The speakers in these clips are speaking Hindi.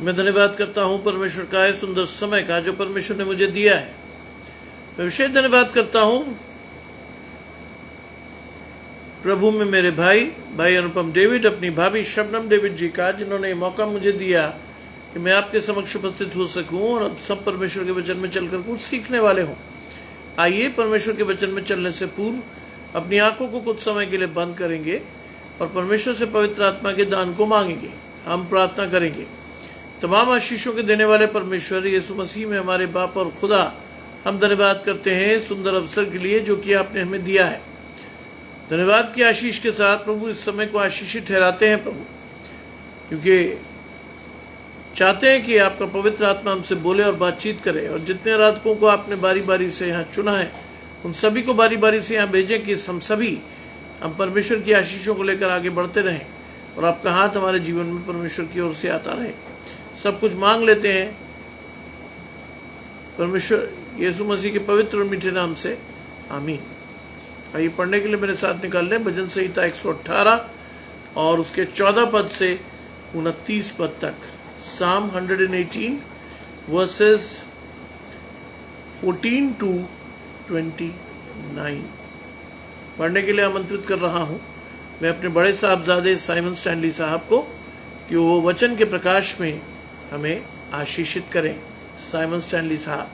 मैं धन्यवाद करता हूँ परमेश्वर का है सुंदर समय का जो परमेश्वर ने मुझे दिया है। मैं विशेष धन्यवाद करता हूँ प्रभु में मेरे भाई अनुपम डेविड, अपनी भाभी शबनम डेविड जी का, जिन्होंने मौका मुझे दिया कि मैं आपके समक्ष उपस्थित हो सकूं और अब सब परमेश्वर के वचन में चलकर कुछ सीखने वाले हों। आइए परमेश्वर के वचन में चलने से पूर्व अपनी आंखों को कुछ समय के लिए बंद करेंगे और परमेश्वर से पवित्र आत्मा के दान को मांगेंगे। हम प्रार्थना करेंगे। तमाम आशीषों के देने वाले परमेश्वर यीशु मसीह में हमारे बाप और खुदा, हम धन्यवाद करते हैं सुंदर अवसर के लिए जो कि आपने हमें दिया है। धन्यवाद की आशीष के साथ प्रभु इस समय को आशीषित ठहराते हैं प्रभु, क्योंकि चाहते हैं कि आपका पवित्र आत्मा हमसे बोले और बातचीत करे। और जितने आराधकों को आपने बारी बारी से यहाँ चुना है उन सभी को बारी बारी से यहाँ भेजें कि हम सभी परमेश्वर की आशीषों को लेकर आगे बढ़ते रहें और आपका हाथ हमारे जीवन में परमेश्वर की ओर से आता रहे। सब कुछ मांग लेते हैं परमेश्वर यीशु मसीह के पवित्र और मीठे नाम से, आमीन। आइए पढ़ने के लिए मेरे साथ निकाल लें भजन संहिता 118 और उसके 14 पद से 29 पद तक। Psalm 118 वर्सेस 14 to 29 पढ़ने के लिए आमंत्रित कर रहा हूं मैं अपने बड़े साहबजादे साइमन स्टैनली साहब को कि वो वचन के प्रकाश में हमें आशीषित करें। साइमन स्टैनली साहब,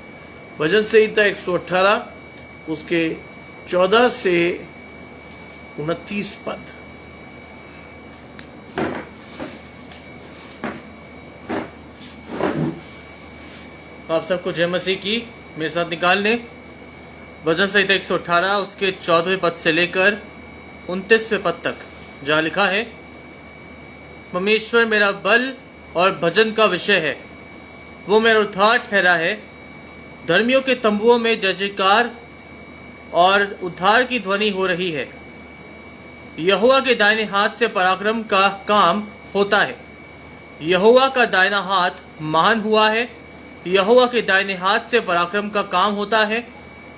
भजन संहिता 118 उसके 14 से 29 पद। आप सबको जय मसीह की। मेरे साथ निकाल लें भजन संहिता 118 उसके 14वें पद से लेकर 29वें पद तक, जहाँ लिखा है, परमेश्वर मेरा बल और भजन का विषय है, वो मेरा उद्धार ठहरा है। धर्मियों के तंबुओं में जय जयकार और उद्धार की ध्वनि हो रही है। यहोवा के दाहिने हाथ से पराक्रम का काम होता है। यहोवा का दाहिना हाथ महान हुआ है। यहोवा के दाहिने हाथ से पराक्रम का काम होता है।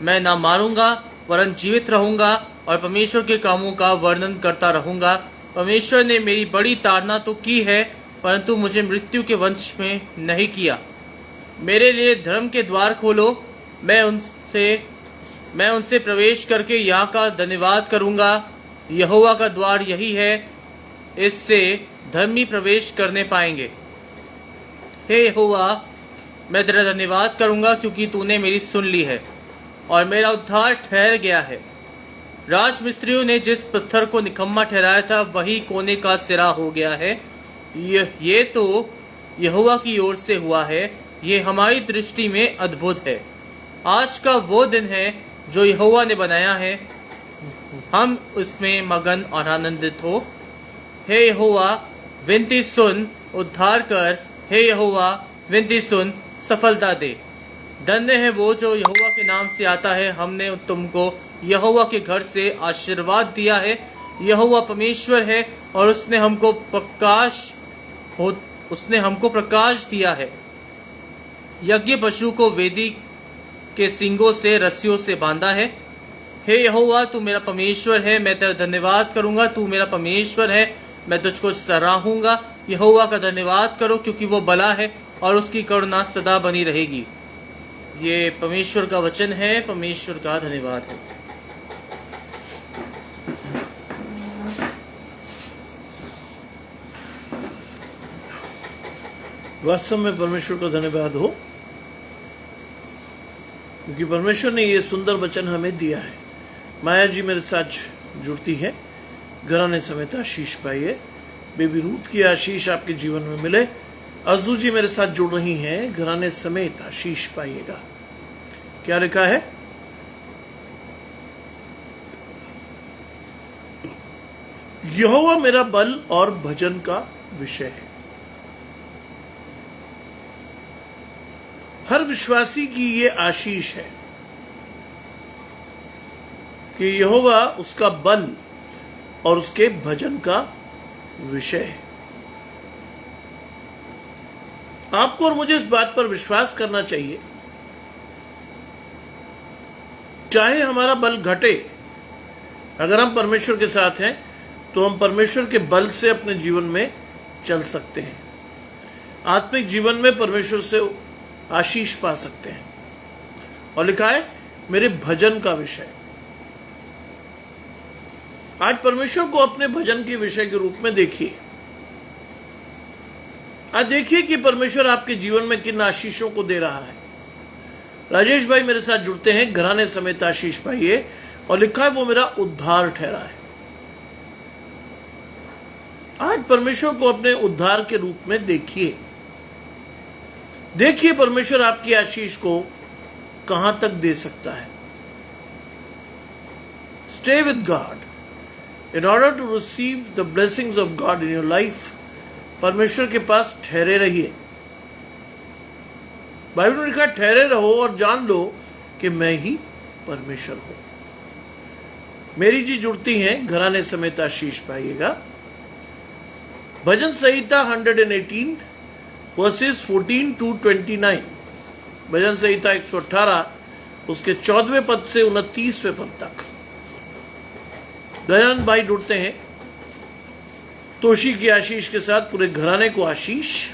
मैं ना मारूंगा वरन जीवित रहूंगा और परमेश्वर के कामों का वर्णन करता रहूंगा। परमेश्वर ने मेरी बड़ी ताड़ना तो की है, परंतु मुझे मृत्यु के वंश में नहीं किया। मेरे लिए धर्म के द्वार खोलो, मैं उनसे प्रवेश करके यहाँ का धन्यवाद करूंगा। यहोवा का द्वार यही है, इससे धर्मी प्रवेश करने पाएंगे। हे यहोवा, मैं तेरा धन्यवाद करूंगा क्योंकि तूने मेरी सुन ली है और मेरा उद्धार ठहर गया है। राजमिस्त्रियों ने जिस पत्थर को निकम्मा ठहराया था वही कोने का सिरा हो गया है। ये तो यहोवा की ओर से हुआ है, ये हमारी दृष्टि में अद्भुत है। आज का वो दिन है जो यहोवा ने बनाया है, हम उसमें मगन और आनंदित हो। हे यहोवा, विनती सुन, उद्धार कर। हे यहोवा, विनती सुन, सफलता दे। धन्य है वो जो यहोवा के नाम से आता है। हमने तुमको यहोवा के घर से आशीर्वाद दिया है। यहोवा परमेश्वर है और उसने हमको प्रकाश दिया है। यज्ञ पशु को वेदी के सींगों से रस्सियों से बांधा है। हे यहोवा, तू मेरा परमेश्वर है, मैं तेरा धन्यवाद करूंगा। तू मेरा परमेश्वर है, मैं तुझको सराहूंगा। यहोवा का धन्यवाद करो क्योंकि वो भला है और उसकी करुणा सदा बनी रहेगी। ये परमेश्वर का वचन है। परमेश्वर का धन्यवाद हो। वास्तव में परमेश्वर को धन्यवाद हो क्योंकि परमेश्वर ने ये सुंदर वचन हमें दिया है। माया जी मेरे साथ जुड़ती है, घराने समेत आशीष पाइए। बेबी रूथ की आशीष आपके जीवन में मिले। अजू जी मेरे साथ जुड़ रही हैं, घराने समेत आशीष पाइएगा। क्या लिखा है? यहोवा मेरा बल और भजन का विषय है। हर विश्वासी की ये आशीष है कि यहोवा उसका बल और उसके भजन का विषय है। आपको और मुझे इस बात पर विश्वास करना चाहिए, चाहे हमारा बल घटे, अगर हम परमेश्वर के साथ हैं तो हम परमेश्वर के बल से अपने जीवन में चल सकते हैं। आत्मिक जीवन में परमेश्वर से आशीष पा सकते हैं। और लिखा है मेरे भजन का विषय। आज परमेश्वर को अपने भजन के विषय के रूप में देखिए। आज देखिए कि परमेश्वर आपके जीवन में किन आशीषों को दे रहा है। राजेश भाई मेरे साथ जुड़ते हैं, घराने समेत आशीष पाइए। और लिखा है वो मेरा उद्धार ठहरा है। आज परमेश्वर को अपने उद्धार के रूप में देखिए। देखिए परमेश्वर आपकी आशीष को कहां तक दे सकता है। Stay with God in order to receive the blessings of God in your life. परमेश्वर के पास ठहरे रहिए। बाइबल में लिखा ठहरे रहो और जान लो कि मैं ही परमेश्वर हूं। मेरी जी जुड़ती हैं, घराने समेत आशीष पाइएगा। भजन संहिता 118 वर्सेस 14 to 29। भजन संहिता 118 उसके 14वें पद से 29वें पद तक। दयानंद भाई जुड़ते हैं, तोशी की आशीष के साथ पूरे घराने को आशीष।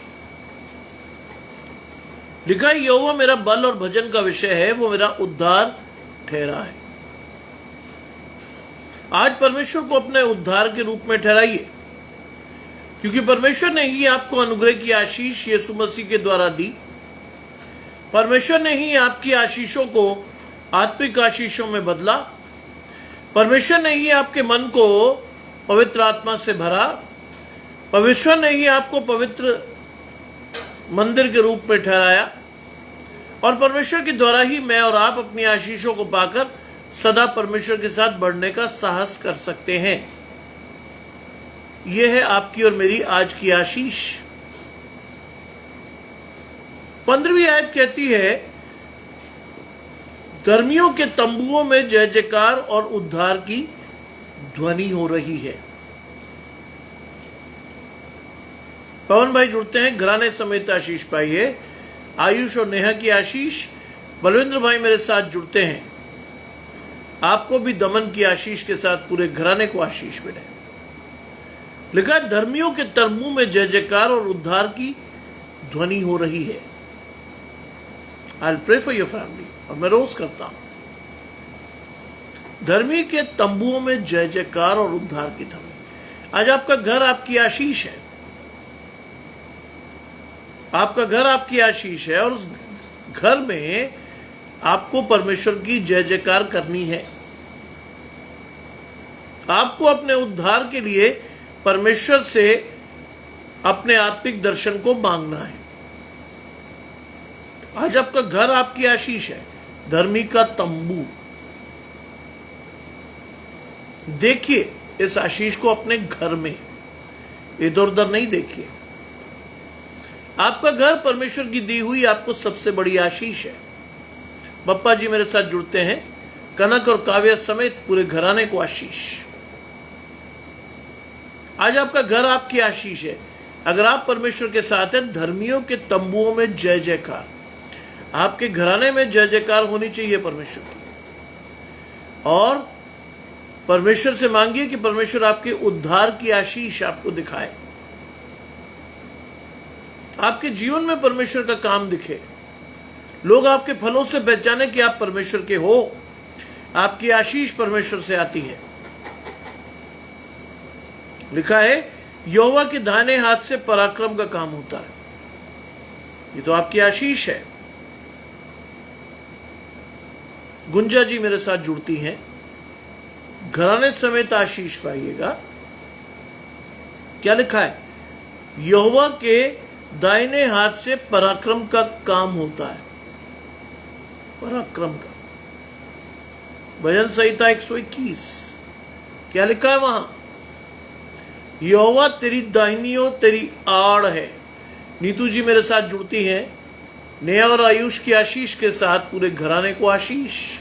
लिखा है यहोवा मेरा बल और भजन का विषय है, वो मेरा उद्धार ठहरा है। आज परमेश्वर को अपने उद्धार के रूप में ठहराइए, क्योंकि परमेश्वर ने ही आपको अनुग्रह की आशीष यीशु मसीह के द्वारा दी। परमेश्वर ने ही आपकी आशीषों को आत्मिक आशीषों में बदला। परमेश्वर ने ही आपके मन को पवित्र आत्मा से भरा। परमेश्वर ने ही आपको पवित्र मंदिर के रूप में ठहराया। और परमेश्वर के द्वारा ही मैं और आप अपनी आशीषों को पाकर सदा परमेश्वर के साथ बढ़ने का साहस कर सकते हैं। यह है आपकी और मेरी आज की आशीष। 15वीं आयत कहती है धर्मियों के तंबुओं में जय जयकार और उद्धार की ध्वनि हो रही है। पवन भाई जुड़ते हैं, घराने समेत आशीष पाइए। आयुष और नेहा की आशीष। बलविंद्र भाई मेरे साथ जुड़ते हैं, आपको भी दमन की आशीष के साथ पूरे घराने को आशीष मिले। लिखा धर्मियों के तंबू में जय जयकार और उद्धार की ध्वनि हो रही है। I will pray for your family. और मैं रोज करता हूं, धर्मी के तंबुओं में जय जयकार और उद्धार की ध्वनि। आज आपका घर आपकी आशीष है। आपका घर आपकी आशीष है और उस घर में आपको परमेश्वर की जय जयकार करनी है। आपको अपने उद्धार के लिए परमेश्वर से अपने आत्मिक दर्शन को मांगना है। आज आपका घर आपकी आशीष है, धर्मी का तंबू। देखिए इस आशीष को अपने घर में, इधर उधर नहीं देखिए। आपका घर परमेश्वर की दी हुई आपको सबसे बड़ी आशीष है। बप्पा जी मेरे साथ जुड़ते हैं, कनक और काव्य समेत पूरे घराने को आशीष। आज आपका घर आपकी आशीष है। अगर आप परमेश्वर के साथ हैं, धर्मियों के तंबुओं में जय जयकार। आपके घराने में जय जयकार होनी चाहिए परमेश्वर की। और परमेश्वर से मांगिए कि परमेश्वर आपके उद्धार की आशीष आपको दिखाए। आपके जीवन में परमेश्वर का काम दिखे। लोग आपके फलों से पहचाने कि आप परमेश्वर के हो। आपकी आशीष परमेश्वर से आती है। लिखा है यहोवा के दाहिने हाथ से पराक्रम का काम होता है। ये तो आपकी आशीष है। गुंजा जी मेरे साथ जुड़ती हैं, घराने समेत आशीष पाइएगा। क्या लिखा है? यहोवा के दाहिने हाथ से पराक्रम का काम होता है। पराक्रम का। भजन संहिता 121। क्या लिखा है वहां? यहोवा तेरी दाहिनी ओर तेरी आड़ है। नीतू जी मेरे साथ जुड़ती हैं, नेहा और आयुष की आशीष के साथ पूरे घराने को आशीष।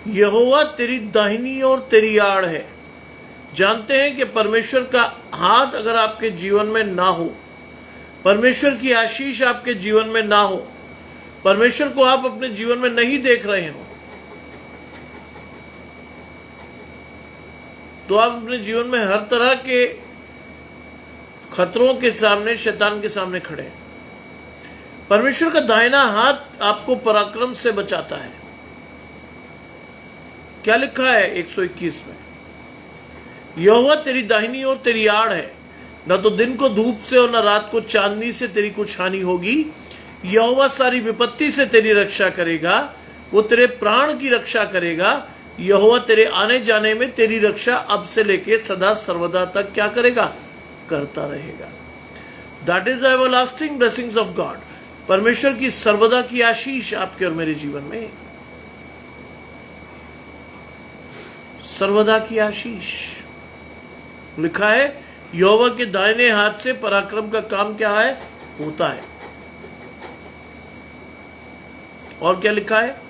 यहोवा तेरी दाहिनी ओर तेरी आड़ है। जानते हैं कि परमेश्वर का हाथ अगर आपके जीवन में ना हो, परमेश्वर की आशीष आपके जीवन में ना हो, परमेश्वर को आप अपने जीवन में नहीं देख रहे हो, तो आप अपने जीवन में हर तरह के खतरों के सामने, शैतान के सामने खड़े हैं। परमेश्वर का दाहिना हाथ आपको पराक्रम से बचाता है। क्या लिखा है 121 में? यहोवा तेरी दाहिनी ओर तेरी आड़ है, न तो दिन को धूप से और न रात को चांदनी से तेरी कुछ हानि होगी। यहोवा सारी विपत्ति से तेरी रक्षा करेगा, वो तेरे प्राण की रक्षा करेगा। यहोवा तेरे आने जाने में तेरी रक्षा अब से लेके सदा सर्वदा तक क्या करेगा? करता रहेगा। That is the everlasting blessings of God. परमेश्वर की सर्वदा की आशीष आपके और मेरे जीवन में, सर्वदा की आशीष। लिखा है यहोवा के दाहिने हाथ से पराक्रम का काम क्या है? होता है। और क्या लिखा है?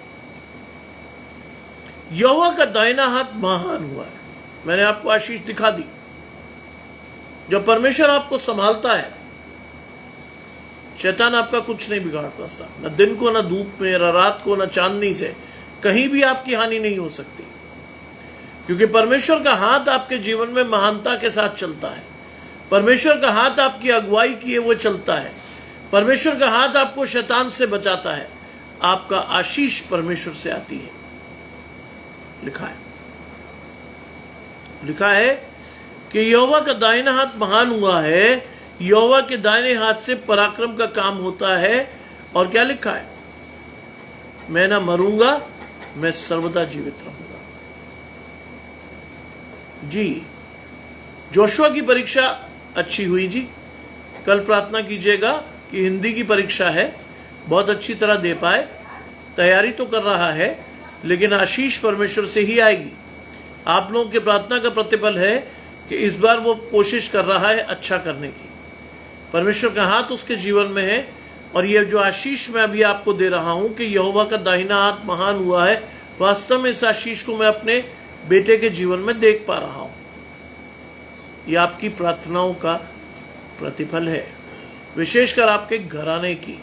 यहोवा का दाहिना हाथ महान हुआ है। मैंने आपको आशीष दिखा दी। जब परमेश्वर आपको संभालता है, शैतान आपका कुछ नहीं बिगाड़ पाता। न दिन को, न धूप में, न रात को, न चांदनी से कहीं भी आपकी हानि नहीं हो सकती, क्योंकि परमेश्वर का हाथ आपके जीवन में महानता के साथ चलता है। परमेश्वर का हाथ आपकी अगुवाई किए वो चलता है। परमेश्वर का हाथ आपको शैतान से बचाता है। आपका आशीष परमेश्वर से आती है। लिखा है कि यहोवा का दाहिना हाथ महान हुआ है, यहोवा के दाहिने हाथ से पराक्रम का काम होता है। और क्या लिखा है? मैं ना मरूंगा, मैं सर्वदा जीवित रहूंगा। जी, जोशुआ की परीक्षा अच्छी हुई जी। कल प्रार्थना कीजिएगा कि हिंदी की परीक्षा है, बहुत अच्छी तरह दे पाए। तैयारी तो कर रहा है, लेकिन आशीष परमेश्वर से ही आएगी। आप लोगों के प्रार्थना का प्रतिफल है कि इस बार वो कोशिश कर रहा है अच्छा करने की। परमेश्वर का हाथ उसके जीवन में है। और ये जो आशीष मैं अभी आपको दे रहा हूं कि यहोवा का दाहिना हाथ महान हुआ है, वास्तव में इस आशीष को मैं अपने बेटे के जीवन में देख पा रहा हूं। ये आपकी प्रार्थनाओं का प्रतिफल है, विशेषकर आपके घराने की।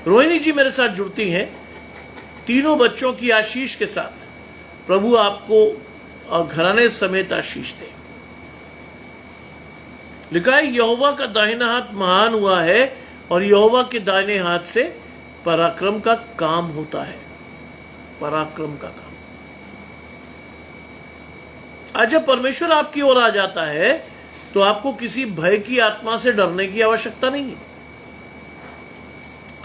रोहिणी जी मेरे साथ जुड़ती हैं, तीनों बच्चों की आशीष के साथ। प्रभु आपको घराने समेत आशीष दे। लिखा है यहोवा का दाहिना हाथ महान हुआ है और यहोवा के दाहिने हाथ से पराक्रम का काम होता है। पराक्रम का काम। आज जब परमेश्वर आपकी ओर आ जाता है तो आपको किसी भय की आत्मा से डरने की आवश्यकता नहीं है।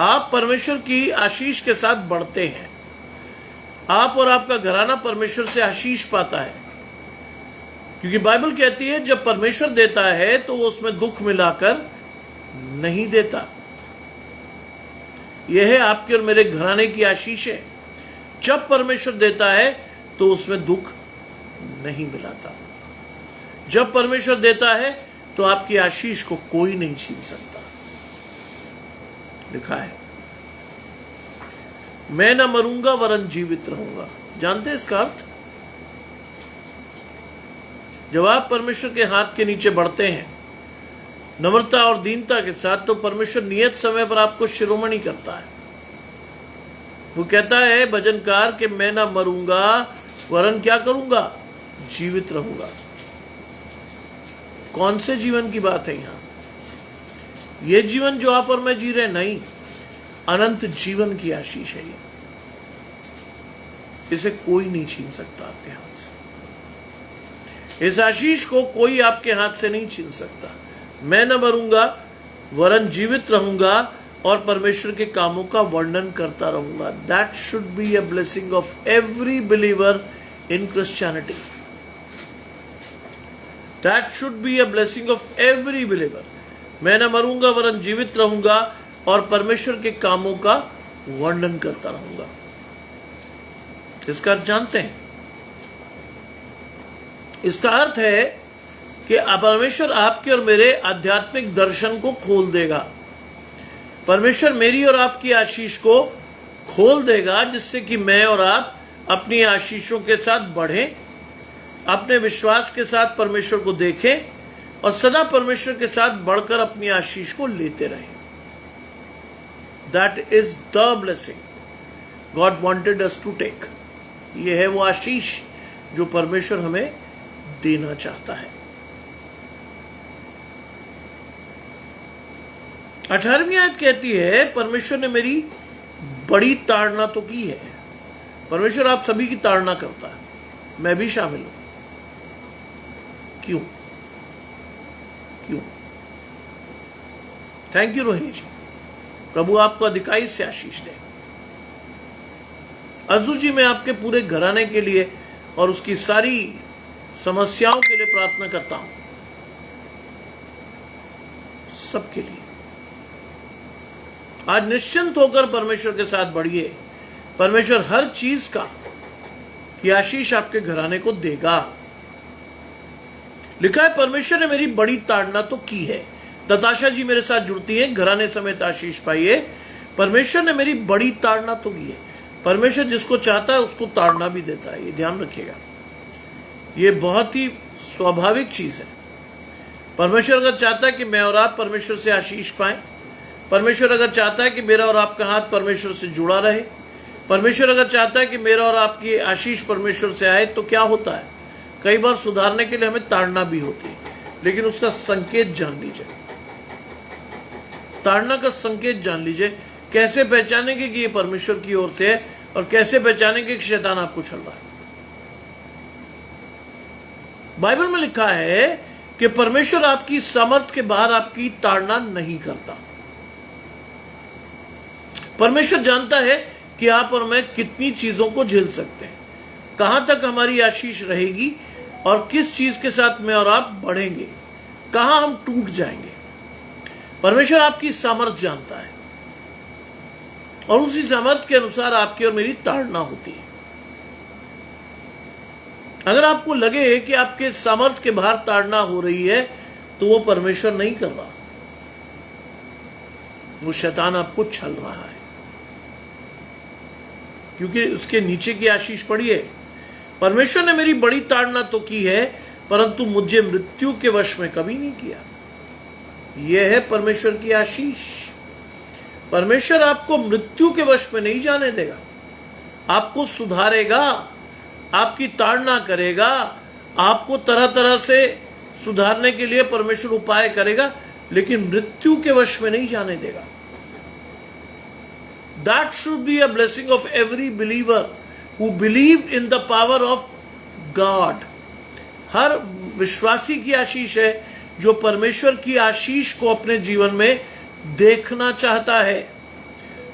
आप परमेश्वर की आशीष के साथ बढ़ते हैं। आप और आपका घराना परमेश्वर से आशीष पाता है, क्योंकि बाइबल कहती है जब परमेश्वर देता है तो वो उसमें दुख मिलाकर नहीं देता। यह है आपके और मेरे घराने की आशीष है। जब परमेश्वर देता है तो उसमें दुख नहीं मिलाता। जब परमेश्वर देता है तो आपकी आशीष को कोई नहीं छीन सकता। लिखा है मैं न मरूंगा वरन जीवित रहूंगा। जानते हैं इसका अर्थ? जब आप परमेश्वर के हाथ के नीचे बढ़ते हैं नम्रता और दीनता के साथ, तो परमेश्वर नियत समय पर आपको शिरोमणि करता है। वो कहता है भजनकार कि मैं ना मरूंगा वरन क्या करूंगा? जीवित रहूंगा। कौन से जीवन की बात है यहां? ये जीवन जो आप और मैं जी रहे नहीं, अनंत जीवन की आशीष है ये। इसे कोई नहीं छीन सकता आपके हाथ से। इस आशीष को कोई आपके हाथ से नहीं छीन सकता। मैं न मरूंगा वरन जीवित रहूंगा और परमेश्वर के कामों का वर्णन करता रहूंगा। That should be a blessing of every believer in Christianity. That should be a blessing of every believer. मैं न मरूंगा वरन जीवित रहूंगा और परमेश्वर के कामों का वर्णन करता रहूंगा। इसका अर्थ जानते हैं? इसका अर्थ है कि परमेश्वर आपके और मेरे आध्यात्मिक दर्शन को खोल देगा। परमेश्वर मेरी और आपकी आशीष को खोल देगा, जिससे कि मैं और आप अपनी आशीषों के साथ बढ़ें, अपने विश्वास के साथ परमेश्वर को देखें और सदा परमेश्वर के साथ बढ़कर अपनी आशीष को लेते रहें। That is the blessing God wanted us to take. ये है वो आशीष जो परमेश्वर हमें देना चाहता है। 18वीं आयत कहती है, परमेश्वर ने मेरी बड़ी ताड़ना तो की है। परमेश्वर आप सभी की ताड़ना करता है, मैं भी शामिल हूं। क्यों? क्यों? थैंक यू रोहिणी जी। प्रभु आपको अधिकाई से आशीष दे। अजू जी, मैं आपके पूरे घराने के लिए और उसकी सारी समस्याओं के लिए प्रार्थना करता हूं, सबके लिए। आज निश्चिंत होकर परमेश्वर के साथ बढ़िए। परमेश्वर हर चीज का की आशीष आपके घराने को देगा। लिखा है, परमेश्वर ने मेरी बड़ी ताड़ना तो की है। दताशा जी मेरे साथ जुड़ती हैं, घराने समेत आशीष पाइए। परमेश्वर ने मेरी बड़ी ताड़ना तो की है। परमेश्वर जिसको चाहता है उसको ताड़ना भी देता है, ये ध्यान रखिएगा। ये बहुत ही स्वाभाविक चीज है। परमेश्वर अगर चाहता है कि मैं और आप परमेश्वर से आशीष पाएं, परमेश्वर अगर चाहता है कि मेरा और आपका हाथ परमेश्वर से जुड़ा रहे, परमेश्वर अगर चाहता है कि मेरा और आपकी आशीष परमेश्वर से आए, तो क्या होता है? कई बार सुधारने के लिए हमें ताड़ना भी होती है, लेकिन उसका संकेत जान लीजिए। ताड़ना का संकेत जान लीजिए। कैसे पहचानेंगे कि ये परमेश्वर की ओर से है, और कैसे पहचानेंगे कि शैतान आपको छल रहा है? बाइबल में लिखा है कि परमेश्वर आपकी सामर्थ के बाहर आपकी ताड़ना नहीं करता। परमेश्वर जानता है कि आप और मैं कितनी चीजों को झेल सकते हैं, कहां तक हमारी आशीष रहेगी, और किस चीज के साथ मैं और आप बढ़ेंगे, कहां हम टूट जाएंगे। परमेश्वर आपकी सामर्थ जानता है, और उसी सामर्थ के अनुसार आपकी और मेरी ताड़ना होती है। अगर आपको लगे कि आपके सामर्थ के बाहर ताड़ना हो रही है, तो वो परमेश्वर नहीं कर रहा, वो शैतान आपको छल रहा है, क्योंकि उसके नीचे की आशीष पड़ी है। परमेश्वर ने मेरी बड़ी ताड़ना तो की है, परंतु मुझे मृत्यु के वश में कभी नहीं किया। यह है परमेश्वर की आशीष। परमेश्वर आपको मृत्यु के वश में नहीं जाने देगा। आपको सुधारेगा, आपकी ताड़ना करेगा, आपको तरह तरह से सुधारने के लिए परमेश्वर उपाय करेगा, लेकिन मृत्यु के वश में नहीं जाने देगा। That should be a blessing of every believer who believed in the power of God. हर विश्वासी की आशीष है जो परमेश्वर की आशीष को अपने जीवन में देखना चाहता है।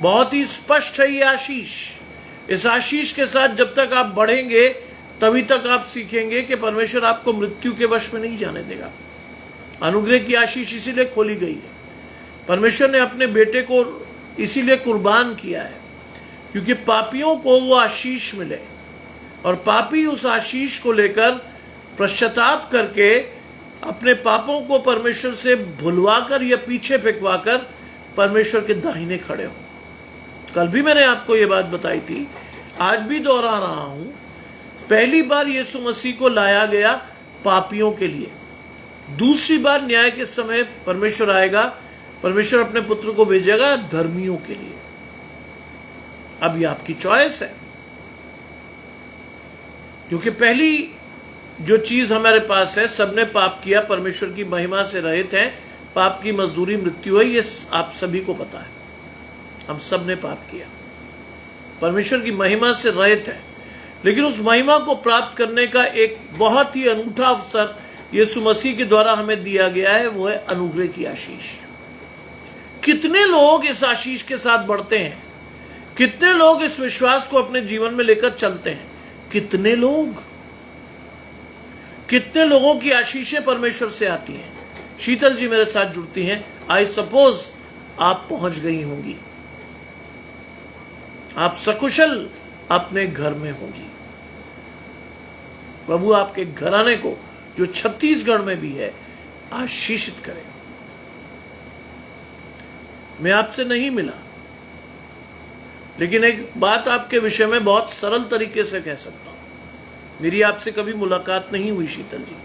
बहुत ही स्पष्ट है ये आशीष। इस आशीष के साथ जब तक आप बढ़ेंगे, तभी तक आप सीखेंगे कि परमेश्वर आपको मृत्यु के वश में नहीं जाने देगा। अनुग्रह की आशीष इसीलिए खोली गई है। परमेश्वर ने अपने बेटे को इसीलिए कुर्बान किया है, क्योंकि पापियों को वो आशीष मिले, और पापी उस आशीष को लेकर पश्चाताप करके अपने पापों को परमेश्वर से भुलवाकर या पीछे फेंकवाकर परमेश्वर के दाहिने खड़े हो। कल भी मैंने आपको ये बात बताई थी, आज भी दोहरा रहा हूं। पहली बार यीशु मसीह को लाया गया पापियों के लिए, दूसरी बार न्याय के समय परमेश्वर आएगा, परमेश्वर अपने पुत्र को भेजेगा धर्मियों के लिए। अब ये आपकी चॉइस है, क्योंकि पहली जो चीज हमारे पास है, सबने पाप किया, परमेश्वर की महिमा से रहित हैं, पाप की मजदूरी मृत्यु है, ये आप सभी को पता है। हम सब ने पाप किया, परमेश्वर की महिमा से रहित है, लेकिन उस महिमा को प्राप्त करने का एक बहुत ही अनूठा अवसर यीशु मसीह के द्वारा हमें दिया गया है, वो है अनुग्रह की आशीष। कितने लोग इस आशीष के साथ बढ़ते हैं? कितने लोग इस विश्वास को अपने जीवन में लेकर चलते हैं? कितने लोगों की आशीषें परमेश्वर से आती हैं? शीतल जी मेरे साथ जुड़ती हैं। आई सपोज आप पहुंच गई होंगी, आप सकुशल अपने घर में होंगी। प्रभु आपके घराने को, जो छत्तीसगढ़ में भी है, आशीषित करें। मैं आपसे नहीं मिला, लेकिन एक बात आपके विषय में बहुत सरल तरीके से कह सकता हूं। मेरी आपसे कभी मुलाकात नहीं हुई शीतल जी,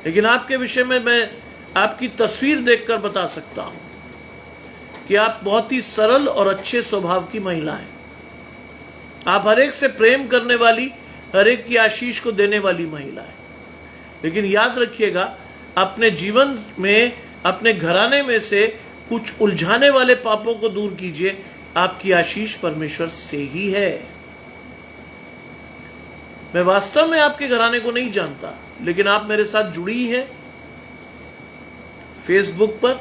लेकिन आपके विषय में मैं आपकी तस्वीर देखकर बता सकता हूं कि आप बहुत ही सरल और अच्छे स्वभाव की महिला हैं। आप हर एक से प्रेम करने वाली, हर एक की आशीष को देने वाली महिला है। लेकिन याद रखिएगा, अपने जीवन में, अपने घराने में से कुछ उलझाने वाले पापों को दूर कीजिए, आपकी आशीष परमेश्वर से ही है। मैं वास्तव में आपके घराने को नहीं जानता, लेकिन आप मेरे साथ जुड़ी हैं फेसबुक पर।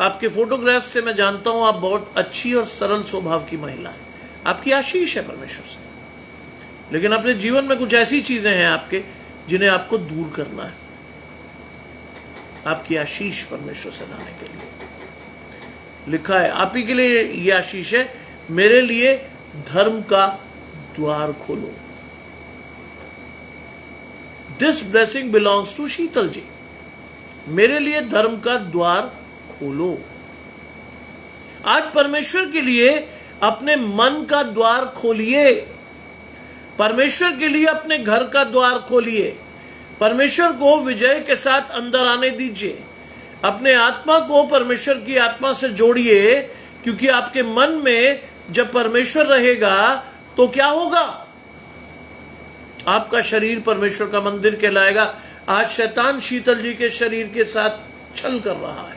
आपके फोटोग्राफ से मैं जानता हूं आप बहुत अच्छी और सरल स्वभाव की महिला हैं। आपकी आशीष है परमेश्वर से, लेकिन अपने जीवन में कुछ ऐसी चीजें हैं आपके जिन्हें आपको दूर करना है, आपकी आशीष परमेश्वर से लाने के लिए। लिखा है आप ही के लिए यह आशीष है, मेरे लिए धर्म का द्वार खोलो। दिस ब्लेसिंग बिलोंग्स टू शीतल जी। मेरे लिए धर्म का द्वार खोलो। आज परमेश्वर के लिए अपने मन का द्वार खोलिए, परमेश्वर के लिए अपने घर का द्वार खोलिए, परमेश्वर को विजय के साथ अंदर आने दीजिए, अपने आत्मा को परमेश्वर की आत्मा से जोड़िए, क्योंकि आपके मन में जब परमेश्वर रहेगा तो क्या होगा? आपका शरीर परमेश्वर का मंदिर कहलाएगा। आज शैतान शीतल जी के शरीर के साथ छल कर रहा है।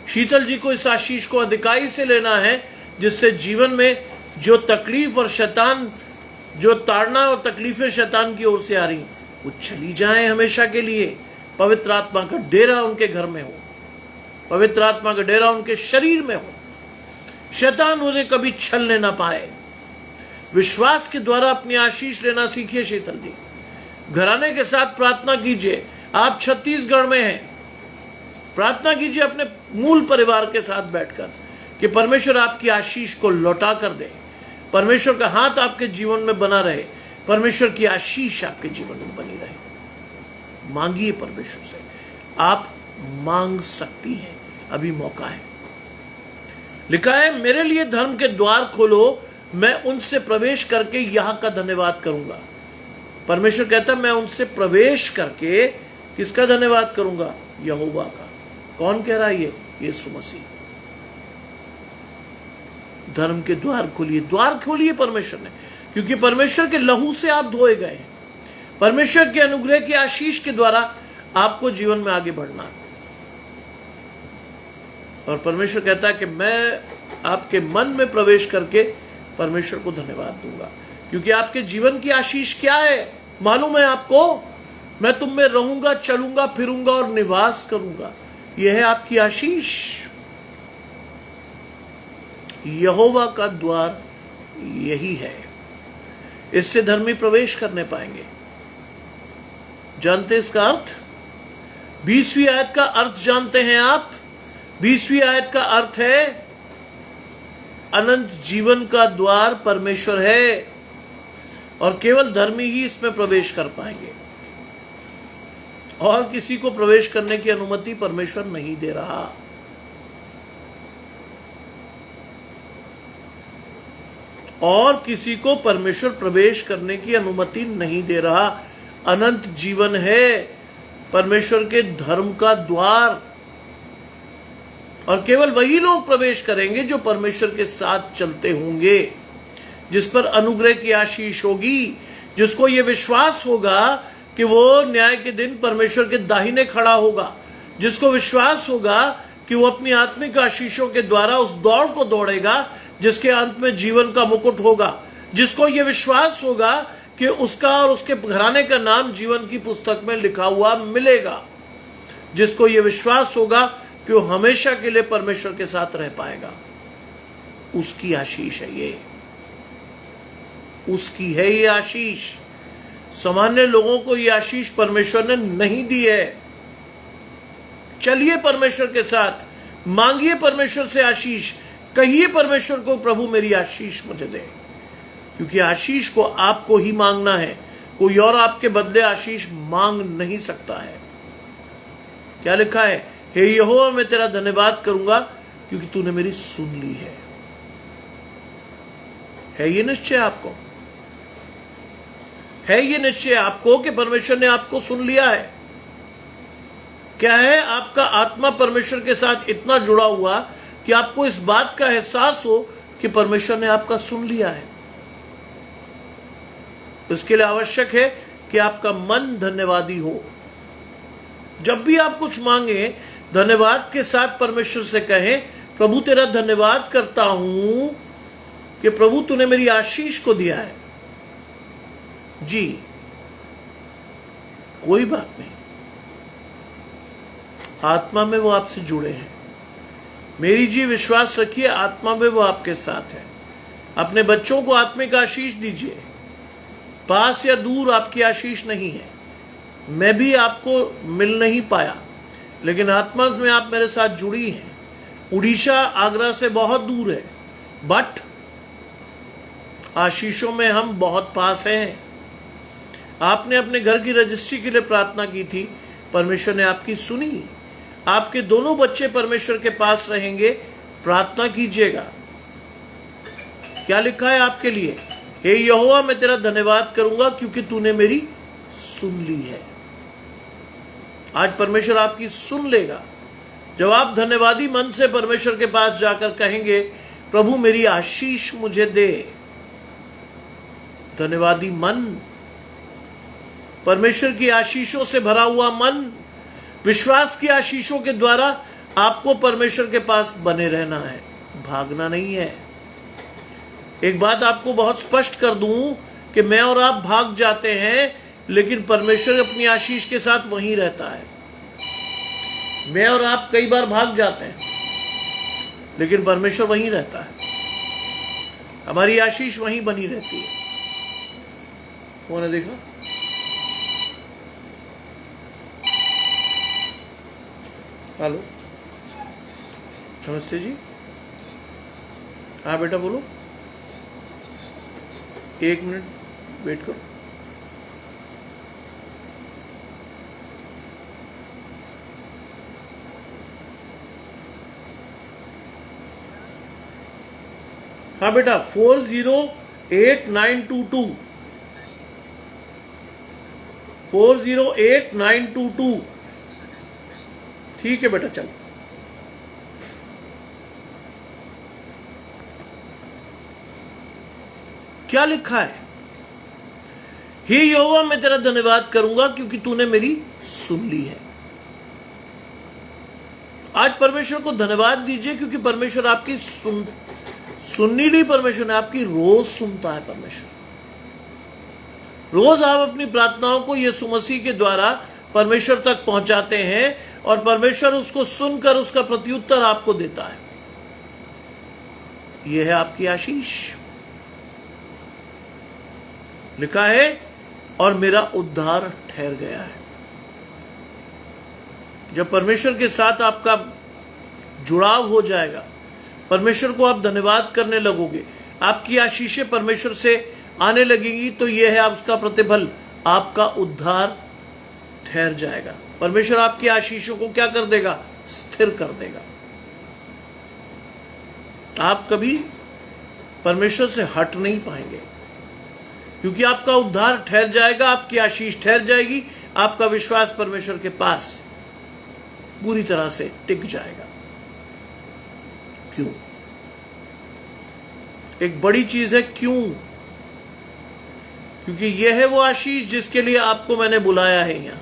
शीतल जी को इस आशीष को अधिकाई से लेना है, जिससे जीवन में जो तकलीफ और शैतान, जो ताड़ना और तकलीफें शैतान की ओर से आ रही, वो चली जाएं हमेशा के लिए। पवित्र आत्मा का डेरा उनके घर में हो, पवित्र आत्मा का डेरा उनके शरीर में हो, शैतान उन्हें कभी छलने ना पाए। विश्वास के द्वारा अपनी आशीष लेना सीखिए शीतल जी। घराने के साथ प्रार्थना कीजिए। आप छत्तीसगढ़ में हैं, प्रार्थना कीजिए अपने मूल परिवार के साथ बैठकर कि परमेश्वर आपकी आशीष को लौटा कर दे, परमेश्वर का हाथ आपके जीवन में बना रहे, परमेश्वर की आशीष आपके जीवन में बनी रहे। मांगिए परमेश्वर से, आप मांग सकती हैं, अभी मौका है। लिखा है मेरे लिए धर्म के द्वार खोलो, मैं उनसे प्रवेश करके यह का धन्यवाद करूंगा। परमेश्वर कहता है मैं उनसे प्रवेश करके किसका धन्यवाद करूंगा? यहोवा का। कौन कह रहा है ये? यीशु मसीह। धर्म के द्वार खोलिए, द्वार खोलिए परमेश्वर ने, क्योंकि परमेश्वर के लहू से आप धोए गए हैं। परमेश्वर के अनुग्रह की आशीष के द्वारा आपको जीवन में आगे बढ़ना है। और परमेश्वर कहता है कि मैं आपके मन में प्रवेश करके परमेश्वर को धन्यवाद दूंगा, क्योंकि आपके जीवन की आशीष क्या है मालूम है आपको? मैं तुम में रहूंगा, चलूंगा, फिरूंगा और निवास करूंगा। यह है आपकी आशीष। यहोवा का द्वार यही है, इससे धर्मी प्रवेश करने पाएंगे। जानते इसका अर्थ? 20वीं आयत का अर्थ जानते हैं आप? 20वीं आयत का अर्थ है अनंत जीवन का द्वार परमेश्वर है, और केवल धर्मी ही इसमें प्रवेश कर पाएंगे, और किसी को प्रवेश करने की अनुमति परमेश्वर नहीं दे रहा। और किसी को परमेश्वर प्रवेश करने की अनुमति नहीं दे रहा। अनंत जीवन है परमेश्वर के धर्म का द्वार, और केवल वही लोग प्रवेश करेंगे जो परमेश्वर के साथ चलते होंगे, जिस पर अनुग्रह की आशीष होगी, जिसको यह विश्वास होगा कि वो न्याय के दिन परमेश्वर के दाहिने खड़ा होगा, जिसको विश्वास होगा कि वो अपनी आत्मिक आशीषों के द्वारा उस दौड़ को दौड़ेगा जिसके अंत में जीवन का मुकुट होगा, जिसको ये विश्वास होगा कि उसका और उसके घराने का नाम जीवन की पुस्तक में लिखा हुआ मिलेगा, जिसको ये विश्वास होगा कि वो हमेशा के लिए परमेश्वर के साथ रह पाएगा। उसकी आशीष है ये, उसकी है ये आशीष। सामान्य लोगों को ये आशीष परमेश्वर ने नहीं दी है। चलिए परमेश्वर के साथ, मांगिए परमेश्वर से आशीष, कहिए परमेश्वर को प्रभु मेरी आशीष मुझे दे, क्योंकि आशीष को आपको ही मांगना है। कोई और आपके बदले आशीष मांग नहीं सकता है। क्या लिखा है? हे यहोवा मैं तेरा धन्यवाद करूंगा क्योंकि तूने मेरी सुन ली है। ये निश्चय आपको? है ये निश्चय आपको कि परमेश्वर ने आपको सुन लिया है? क्या है आपका आत्मा परमेश्वर के साथ इतना जुड़ा हुआ कि आपको इस बात का एहसास हो कि परमेश्वर ने आपका सुन लिया है? इसके लिए आवश्यक है कि आपका मन धन्यवादी हो। जब भी आप कुछ मांगे, धन्यवाद के साथ परमेश्वर से कहें, प्रभु तेरा धन्यवाद करता हूं कि प्रभु तूने मेरी आशीष को दिया है। जी, कोई बात नहीं, आत्मा में वो आपसे जुड़े हैं। मेरी जी विश्वास रखिए, आत्मा में वो आपके साथ है। अपने बच्चों को आत्मिक आशीष दीजिए। पास या दूर आपकी आशीष नहीं है। मैं भी आपको मिल नहीं पाया, लेकिन आत्मा में आप मेरे साथ जुड़ी हैं। उड़ीसा आगरा से बहुत दूर है, बट आशीषों में हम बहुत पास हैं। आपने अपने घर की रजिस्ट्री के लिए प्रार्थना की थी, परमेश्वर ने आपकी सुनी। आपके दोनों बच्चे परमेश्वर के पास रहेंगे, प्रार्थना कीजिएगा। क्या लिखा है आपके लिए? हे यहोवा, मैं तेरा धन्यवाद करूंगा क्योंकि तूने मेरी सुन ली है। आज परमेश्वर आपकी सुन लेगा जब आप धन्यवादी मन से परमेश्वर के पास जाकर कहेंगे, प्रभु मेरी आशीष मुझे दे। धन्यवादी मन, परमेश्वर की आशीषों से भरा हुआ मन, विश्वास की आशीषों के द्वारा आपको परमेश्वर के पास बने रहना है, भागना नहीं है। एक बात आपको बहुत स्पष्ट कर दूं कि मैं और आप भाग जाते हैं, लेकिन परमेश्वर अपनी आशीष के साथ वहीं रहता है। मैं और आप कई बार भाग जाते हैं, लेकिन परमेश्वर वहीं रहता है। हमारी आशीष वहीं बनी रहती है। कौन है देखा? हेलो, नमस्ते जी। हाँ बेटा बोलो, 1 मिनट वेट करो। हाँ बेटा, 408922 408922। ठीक है बेटा, चलो। क्या लिखा है? हे यहोवा, मैं तेरा धन्यवाद करूंगा क्योंकि तूने मेरी सुन ली है। आज परमेश्वर को धन्यवाद दीजिए क्योंकि परमेश्वर आपकी सुननी नहीं, परमेश्वर ने आपकी रोज सुनता है। परमेश्वर रोज आप अपनी प्रार्थनाओं को यीशु मसीह के द्वारा परमेश्वर तक पहुंचाते हैं और परमेश्वर उसको सुनकर उसका प्रत्युत्तर आपको देता है। यह है आपकी आशीष। लिखा है, और मेरा उद्धार ठहर गया है। जब परमेश्वर के साथ आपका जुड़ाव हो जाएगा, परमेश्वर को आप धन्यवाद करने लगोगे, आपकी आशीषें परमेश्वर से आने लगेंगी, तो यह है उसका प्रतिफल, आपका उद्धार ठहर जाएगा। परमेश्वर आपकी आशीषों को क्या कर देगा? स्थिर कर देगा। आप कभी परमेश्वर से हट नहीं पाएंगे क्योंकि आपका उद्धार ठहर जाएगा, आपकी आशीष ठहर जाएगी, आपका विश्वास परमेश्वर के पास पूरी तरह से टिक जाएगा। क्यों? एक बड़ी चीज है क्यों, क्योंकि यह है वो आशीष जिसके लिए आपको मैंने बुलाया है। यहां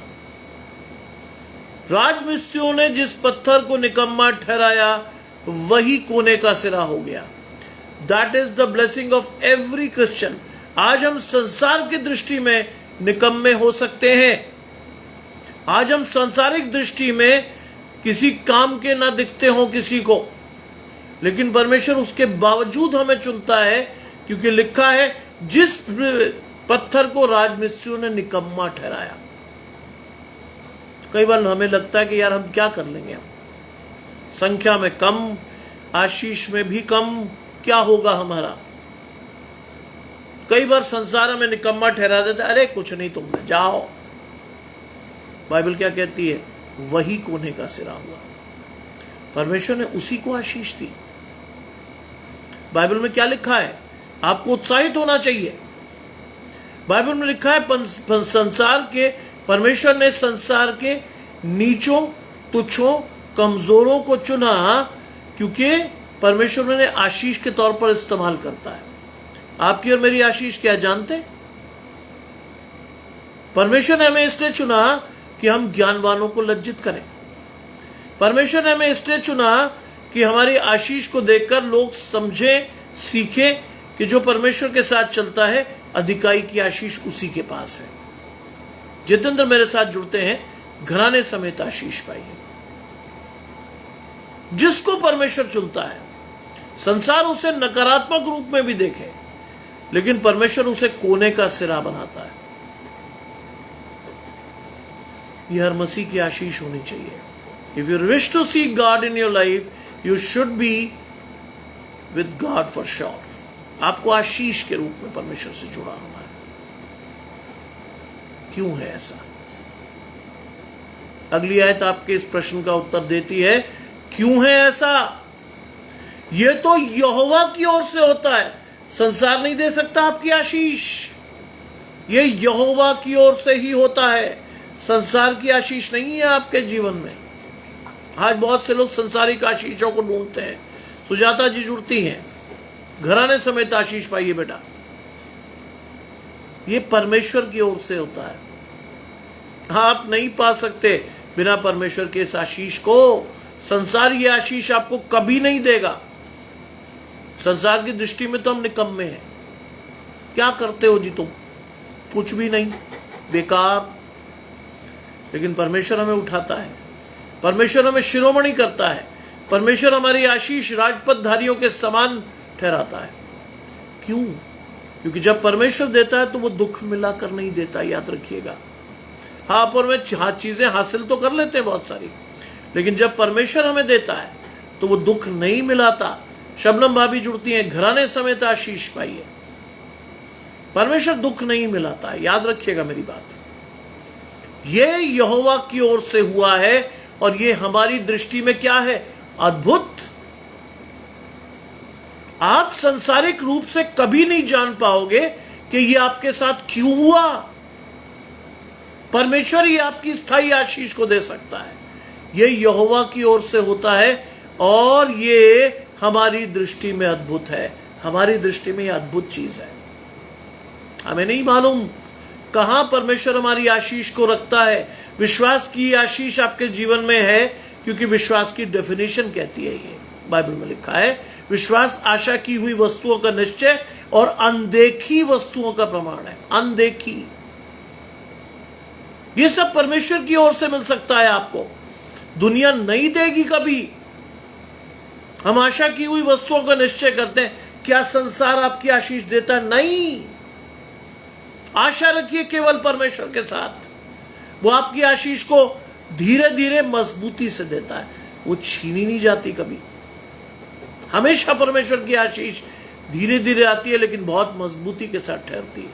राजमिस्त्रियों ने जिस पत्थर को निकम्मा ठहराया, वही कोने का सिरा हो गया। That is the blessing of every Christian. आज हम संसार की दृष्टि में निकम्मे हो सकते हैं। आज हम सांसारिक दृष्टि में किसी काम के ना दिखते हो किसी को, लेकिन परमेश्वर उसके बावजूद हमें चुनता है, क्योंकि लिखा है, जिस पत्थर को राजमिस्त्रियों ने निकम्मा ठहराया। कई बार हमें लगता है कि यार हम क्या कर लेंगे, हम संख्या में कम, आशीष में भी कम, क्या होगा हमारा। कई बार संसार हमें निकम्मा ठहरा देता है, अरे कुछ नहीं, तुम में जाओ। बाइबल क्या कहती है? वही कोने का सिरा हुआ। परमेश्वर ने उसी को आशीष दी। बाइबल में क्या लिखा है? आपको उत्साहित होना चाहिए। बाइबल में लिखा है, संसार के परमेश्वर ने संसार के नीचों, तुच्छों, कमजोरों को चुना, क्योंकि परमेश्वर ने आशीष के तौर पर इस्तेमाल करता है। आपकी और मेरी आशीष क्या जानते? परमेश्वर ने हमें इसलिए चुना कि हम ज्ञानवानों को लज्जित करें, परमेश्वर ने हमें इसलिए चुना कि हमारी आशीष को देखकर लोग समझें, सीखें कि जो परमेश्वर के साथ चलता है अधिकाई की आशीष उसी के पास है। जितेंद्र मेरे साथ जुड़ते हैं, घराने समेत आशीष पाइए। जिसको परमेश्वर चुनता है, संसार उसे नकारात्मक रूप में भी देखे, लेकिन परमेश्वर उसे कोने का सिरा बनाता है। यह हर मसीह की आशीष होनी चाहिए। If you wish to see God in your life, you should be with God for sure. आपको आशीष के रूप में परमेश्वर से जुड़ा होना है। क्यों है ऐसा? अगली आयत आपके इस प्रश्न का उत्तर देती है, क्यों है ऐसा? यह तो यहोवा की ओर से होता है। संसार नहीं दे सकता आपकी आशीष, यह यहोवा की ओर से ही होता है। संसार की आशीष नहीं है आपके जीवन में। आज बहुत से लोग संसारिक आशीषों को ढूंढते हैं। सुजाता जी जुड़ती हैं, घराने समेत आशीष पाइए बेटा। यह परमेश्वर की ओर से होता है। आप नहीं पा सकते बिना परमेश्वर के इस आशीष को। संसार ये आशीष आपको कभी नहीं देगा। संसार की दृष्टि में तो हम निकम्मे हैं। क्या करते हो जी तुम? कुछ भी नहीं, बेकार। लेकिन परमेश्वर हमें उठाता है, परमेश्वर हमें शिरोमणि करता है, परमेश्वर हमारी आशीष राजपथधारियों के समान ठहराता है। क्यों? क्योंकि जब परमेश्वर देता है तो वो दुख मिलाकर नहीं देता, याद रखिएगा। हाँ, पर मैं चीजें हासिल तो कर लेते हैं बहुत सारी, लेकिन जब परमेश्वर हमें देता है तो वो दुख नहीं मिलाता। शबनम भाभी जुड़ती हैं, घराने समेत आशीष पाइए। परमेश्वर दुख नहीं मिलाता है, याद रखिएगा मेरी बात। ये यहोवा की ओर से हुआ है और ये हमारी दृष्टि में क्या है? अद्भुत। आप संसारिक रूप से कभी नहीं जान पाओगे कि ये आपके साथ क्यों हुआ। परमेश्वर ही आपकी स्थायी आशीष को दे सकता है। ये यहोवा की ओर से होता है और ये हमारी दृष्टि में अद्भुत है। हमारी दृष्टि में यह अद्भुत चीज है। हमें नहीं मालूम कहां परमेश्वर हमारी आशीष को रखता है। विश्वास की आशीष आपके जीवन में है, क्योंकि विश्वास की डेफिनेशन कहती है, ये बाइबल में लिखा है, विश्वास आशा की हुई वस्तुओं का निश्चय और अनदेखी वस्तुओं का प्रमाण है। अनदेखी, ये सब परमेश्वर की ओर से मिल सकता है आपको। दुनिया नहीं देगी कभी। हम आशा की हुई वस्तुओं का निश्चय करते हैं, क्या संसार आपकी आशीष देता? नहीं। आशा रखिए केवल परमेश्वर के साथ। वो आपकी आशीष को धीरे धीरे मजबूती से देता है, वो छीनी नहीं जाती कभी। हमेशा परमेश्वर की आशीष धीरे धीरे आती है, लेकिन बहुत मजबूती के साथ ठहरती है।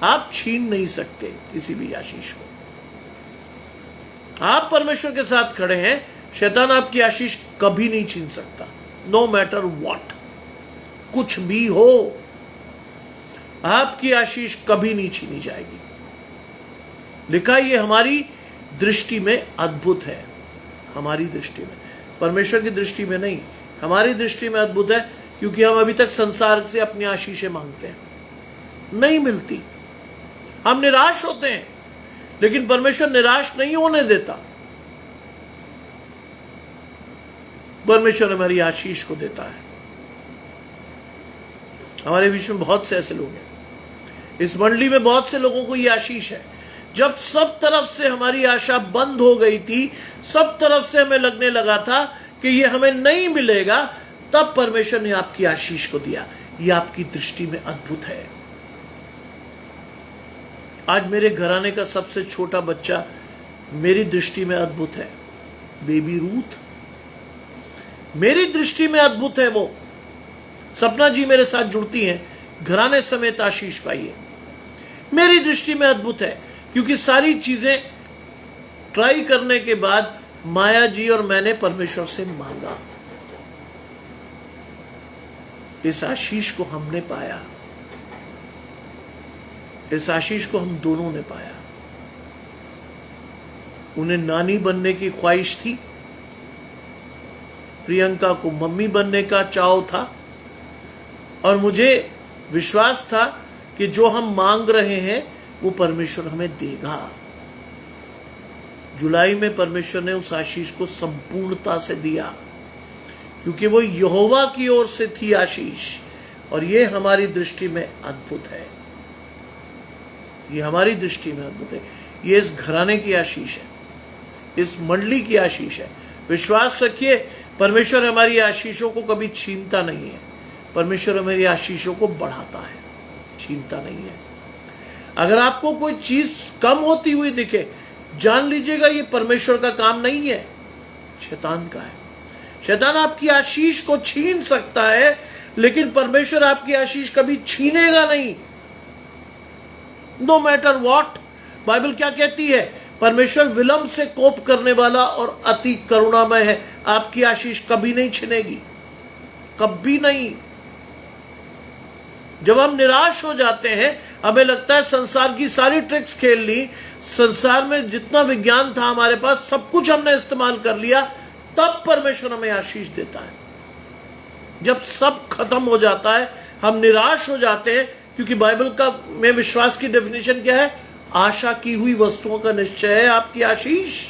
आप छीन नहीं सकते किसी भी आशीष को। आप परमेश्वर के साथ खड़े हैं, शैतान आपकी आशीष कभी नहीं छीन सकता। नो मैटर व्हाट, कुछ भी हो, आपकी आशीष कभी नहीं छीनी जाएगी। लिखा ये हमारी दृष्टि में अद्भुत है। हमारी दृष्टि में, परमेश्वर की दृष्टि में नहीं, हमारी दृष्टि में अद्भुत है, क्योंकि हम अभी तक संसार से अपनी आशीषें मांगते हैं, नहीं मिलती। हम निराश होते हैं, लेकिन परमेश्वर निराश नहीं होने देता। परमेश्वर हमारी आशीष को देता है। हमारे बीच में बहुत से ऐसे लोग हैं, इस मंडली में बहुत से लोगों को यह आशीष है। जब सब तरफ से हमारी आशा बंद हो गई थी, सब तरफ से हमें लगने लगा था कि ये हमें नहीं मिलेगा, तब परमेश्वर ने आपकी आशीष को दिया। यह आपकी दृष्टि में अद्भुत है। आज मेरे घराने का सबसे छोटा बच्चा मेरी दृष्टि में अद्भुत है। बेबी रूथ मेरी दृष्टि में अद्भुत है। वो सपना जी मेरे साथ जुड़ती हैं, घराने समेत आशीष पाइए। मेरी दृष्टि में अद्भुत है, क्योंकि सारी चीजें ट्राई करने के बाद माया जी और मैंने परमेश्वर से मांगा। इस आशीष को हमने पाया, इस आशीष को हम दोनों ने पाया। उन्हें नानी बनने की ख्वाहिश थी, प्रियंका को मम्मी बनने का चाव था, और मुझे विश्वास था कि जो हम मांग रहे हैं वो परमेश्वर हमें देगा। जुलाई में परमेश्वर ने उस आशीष को संपूर्णता से दिया, क्योंकि वो यहोवा की ओर से थी आशीष। और ये हमारी दृष्टि में अद्भुत है, ये हमारी दृष्टि में अद्भुत है। ये इस घराने की आशीष है, इस मंडली की आशीष है। विश्वास रखिए, परमेश्वर हमारी आशीषों को कभी छीनता नहीं है। परमेश्वर हमारी आशीषों को बढ़ाता है, छीनता नहीं है। अगर आपको कोई चीज कम होती हुई दिखे, जान लीजिएगा ये परमेश्वर का काम नहीं है, शैतान का है। शैतान आपकी आशीष को छीन सकता है, लेकिन परमेश्वर आपकी आशीष कभी छीनेगा नहीं, नो मैटर व्हाट। बाइबल क्या कहती है? परमेश्वर विलंब से कोप करने वाला और अति करुणामय है। आपकी आशीष कभी नहीं छिनेगी, कभी नहीं। जब हम निराश हो जाते हैं, हमें लगता है संसार की सारी ट्रिक्स खेल ली, संसार में जितना विज्ञान था हमारे पास सब कुछ हमने इस्तेमाल कर लिया, तब परमेश्वर हमें आशीष देता है। जब सब खत्म हो जाता है, हम निराश हो जाते हैं, क्योंकि बाइबल का में विश्वास की डेफिनेशन क्या है? आशा की हुई वस्तुओं का निश्चय है आपकी आशीष।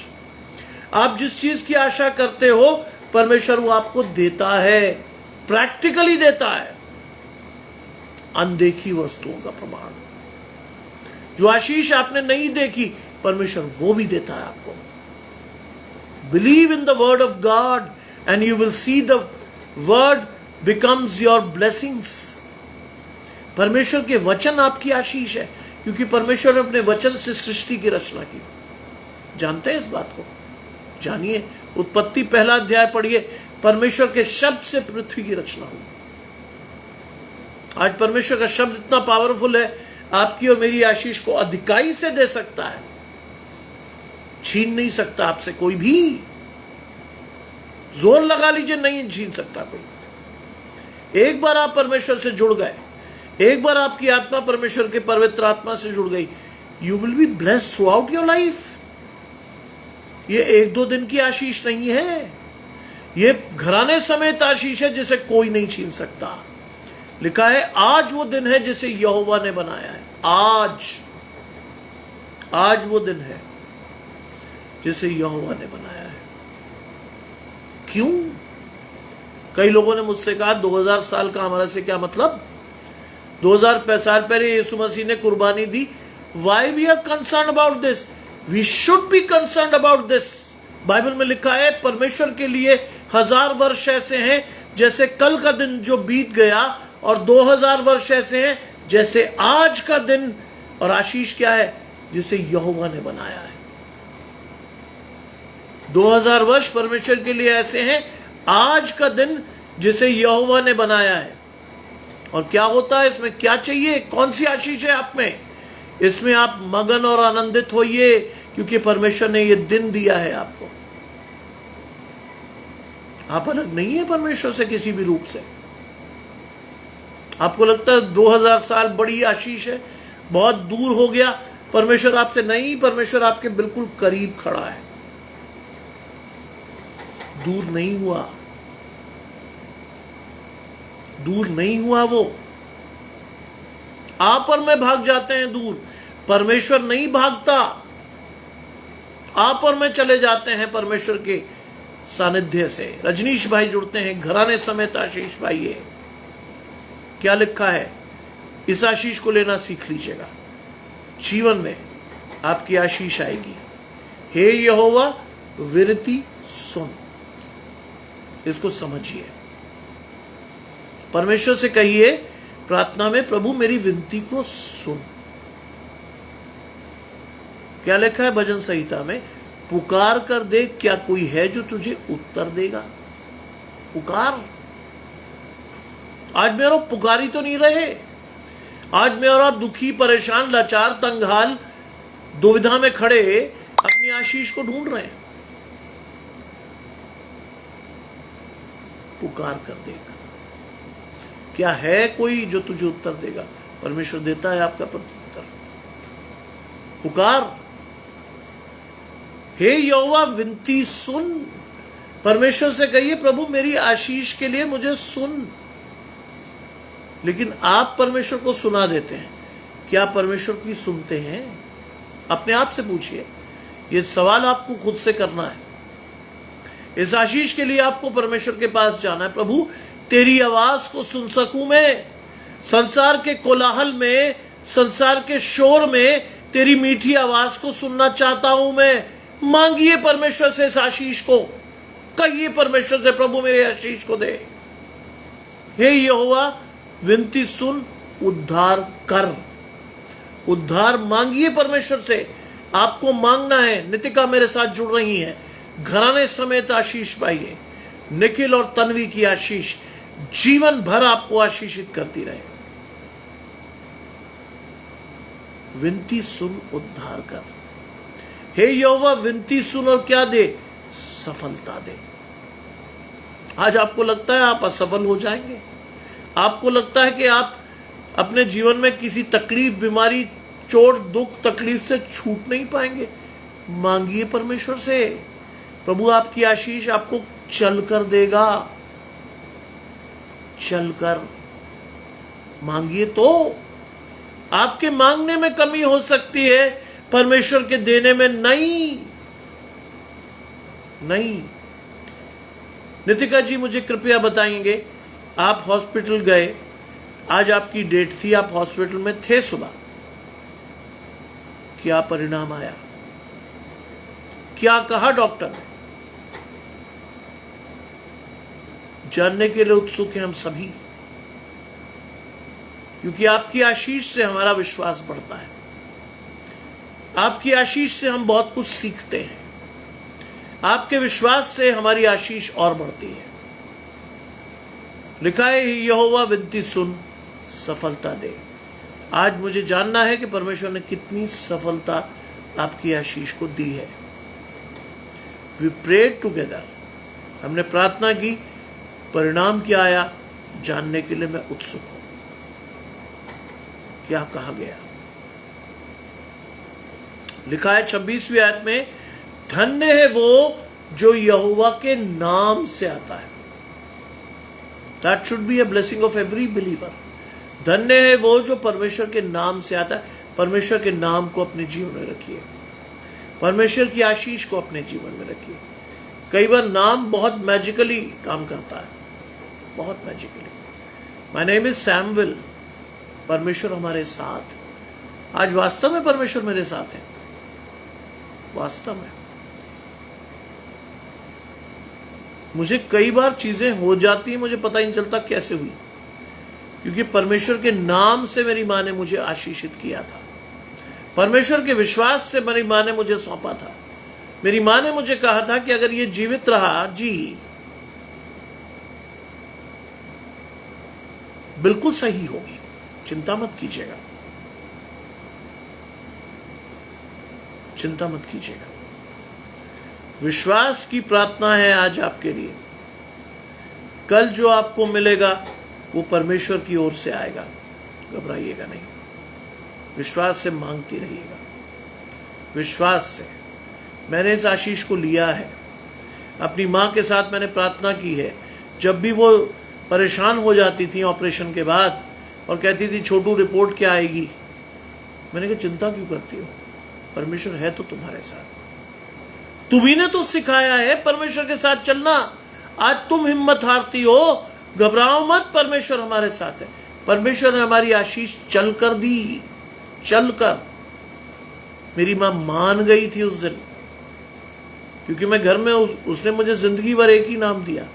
आप जिस चीज की आशा करते हो, परमेश्वर वो आपको देता है, प्रैक्टिकली देता है। अनदेखी वस्तुओं का प्रमाण, जो आशीष आपने नहीं देखी, परमेश्वर वो भी देता है आपको। Believe in the word of God and you will see the word becomes your blessings. परमेश्वर के वचन आपकी आशीष है, क्योंकि परमेश्वर ने अपने वचन से सृष्टि की रचना की। जानते हैं इस बात को? जानिए, उत्पत्ति 1 अध्याय पढ़िए, परमेश्वर के शब्द से पृथ्वी की रचना हुई। आज परमेश्वर का शब्द इतना पावरफुल है, आपकी और मेरी आशीष को अधिकाई से दे सकता है, छीन नहीं सकता आपसे कोई भी। जोर लगा लीजिए, नहीं छीन सकता कोई। एक बार आप परमेश्वर से जुड़ गए, एक बार आपकी आत्मा परमेश्वर के पवित्र आत्मा से जुड़ गई, you will be blessed through out your life. ये 1-2 दिन की आशीष नहीं है, ये घराने समेत आशीष है, जिसे कोई नहीं छीन सकता। लिखा है, आज वो दिन है जिसे यहोवा ने बनाया है। आज वो दिन है जिसे यहोवा ने बनाया है। क्यों? कई लोगों ने मुझसे कहा 2000 साल का हमारे से क्या मतलब? 2000 साल पहले यीशु मसीह ने कुर्बानी दी। Why we are concern about this? We should be concern about this. Bible में लिखा है, परमेश्वर के लिए 1000 वर्ष ऐसे हैं जैसे कल का दिन जो बीत गया, और 2000 वर्ष ऐसे हैं जैसे आज का दिन। और आशीष क्या है? जिसे यहोवा ने बनाया है। 2000 वर्ष परमेश्वर के लिए ऐसे हैं, आज का दिन जिसे यहोवा ने बनाया है। और क्या होता है इसमें? क्या चाहिए? कौन सी आशीष है आप में? इसमें आप मगन और आनंदित होइए, क्योंकि परमेश्वर ने यह दिन दिया है आपको। आप अलग नहीं है परमेश्वर से किसी भी रूप से। आपको लगता है 2000 साल बड़ी आशीष है, बहुत दूर हो गया परमेश्वर आपसे। नहीं, परमेश्वर आपके बिल्कुल करीब खड़ा है, दूर नहीं हुआ, दूर नहीं हुआ। वो आप और मैं भाग जाते हैं दूर, परमेश्वर नहीं भागता। आप और मैं चले जाते हैं परमेश्वर के सानिध्य से। रजनीश भाई जुड़ते हैं, घराने समेत आशीष भाई है। क्या लिखा है? इस आशीष को लेना सीख लीजिएगा, जीवन में आपकी आशीष आएगी। हे यहोवा विनती सुन, इसको समझिए। परमेश्वर से कहिए प्रार्थना में, प्रभु मेरी विनती को सुन। क्या लिखा है भजन संहिता में? पुकार कर देख, क्या कोई है जो तुझे उत्तर देगा? पुकार। आज मैं और आप पुकारी तो नहीं रहे। आज मैं और आप दुखी, परेशान, लाचार, तंगहाल, दुविधा में खड़े अपनी आशीष को ढूंढ रहे हैं। पुकार कर देख, क्या है कोई जो तुझे उत्तर देगा? परमेश्वर देता है आपका प्रत्युत्तर। पुकार, हे यहोवा विनती सुन। परमेश्वर से कहिए, प्रभु मेरी आशीष के लिए मुझे सुन। लेकिन आप परमेश्वर को सुना देते हैं, क्या परमेश्वर की सुनते हैं? अपने आप से पूछिए। ये सवाल आपको खुद से करना है। इस आशीष के लिए आपको परमेश्वर के पास जाना है। प्रभु, तेरी आवाज को सुन सकूं मैं, संसार के कोलाहल में, संसार के शोर में तेरी मीठी आवाज को सुनना चाहता हूं मैं। मांगिए परमेश्वर से इस आशीष को, कहिए परमेश्वर से, प्रभु मेरे आशीष को दे। हे यहोवा, विनती सुन, उद्धार कर। उद्धार मांगिए परमेश्वर से। आपको मांगना है। नितिका मेरे साथ जुड़ रही है, घराने समेत आशीष पाइए। निखिल और तन्वी की आशीष जीवन भर आपको आशीषित करती रहे। विनती सुन, उद्धार कर। हे यहोवा, विनती सुन और क्या दे? सफलता दे। आज आपको लगता है आप असफल हो जाएंगे, आपको लगता है कि आप अपने जीवन में किसी तकलीफ, बीमारी, चोट, दुख, तकलीफ से छूट नहीं पाएंगे। मांगिए परमेश्वर से। प्रभु आपकी आशीष आपको चलकर देगा। चलकर मांगिए तो। आपके मांगने में कमी हो सकती है, परमेश्वर के देने में नहीं। नितिका जी, मुझे कृपया बताएंगे, आप हॉस्पिटल गए, आज आपकी डेट थी, आप हॉस्पिटल में थे सुबह, क्या परिणाम आया? क्या कहा डॉक्टर ने? जानने के लिए उत्सुक हैं हम सभी, क्योंकि आपकी आशीष से हमारा विश्वास बढ़ता है। आपकी आशीष से हम बहुत कुछ सीखते हैं। आपके विश्वास से हमारी आशीष और बढ़ती है। लिखा है, यहोवा विनती सुन, सफलता दे। आज मुझे जानना है कि परमेश्वर ने कितनी सफलता आपकी आशीष को दी है। वी प्रेड टुगेदर, हमने प्रार्थना की, परिणाम क्या आया जानने के लिए मैं उत्सुक हूं। क्या कहा गया? लिखा है 26वीं आयत में, धन्य है वो जो यहोवा के नाम से आता है। That should be a blessing of every believer. धन्य है वो जो परमेश्वर के नाम से आता है। परमेश्वर के नाम को अपने जीवन में रखिए, परमेश्वर की आशीष को अपने जीवन में रखिए। कई बार नाम बहुत मैजिकली काम करता है, बहुत magically. My name is Samuel, परमेश्वर हमारे साथ। आज वास्तव में परमेश्वर मेरे साथ है, वास्तव में। मुझे कई बार चीजें हो जाती हैं, मुझे पता ही नहीं चलता कैसे हुई, क्योंकि परमेश्वर के नाम से मेरी मां ने मुझे आशीषित किया था। परमेश्वर के विश्वास से मेरी मां ने मुझे सौंपा था। मेरी मां ने मुझे कहा था कि अगर ये जीवित रहा, जी बिल्कुल सही होगी, चिंता मत कीजिएगा, चिंता मत कीजिएगा। विश्वास की प्रार्थना है आज आपके लिए। कल जो आपको मिलेगा वो परमेश्वर की ओर से आएगा, घबराइएगा नहीं। विश्वास से मांगती रहिएगा, विश्वास से। मैंने इस आशीष को लिया है, अपनी मां के साथ मैंने प्रार्थना की है। जब भी वो परेशान हो जाती थी ऑपरेशन के बाद और कहती थी छोटू रिपोर्ट क्या आएगी, मैंने कहा चिंता क्यों करती हो, परमेश्वर है तो तुम्हारे साथ। तुम्ही ने तो सिखाया है परमेश्वर के साथ चलना। आज तुम हिम्मत हारती हो, घबराओ मत, परमेश्वर हमारे साथ है। परमेश्वर ने हमारी आशीष चलकर दी, चलकर। मेरी मां मान गई थी उस दिन, क्योंकि मैं घर में उसने मुझे जिंदगी भर एक ही नाम दिया,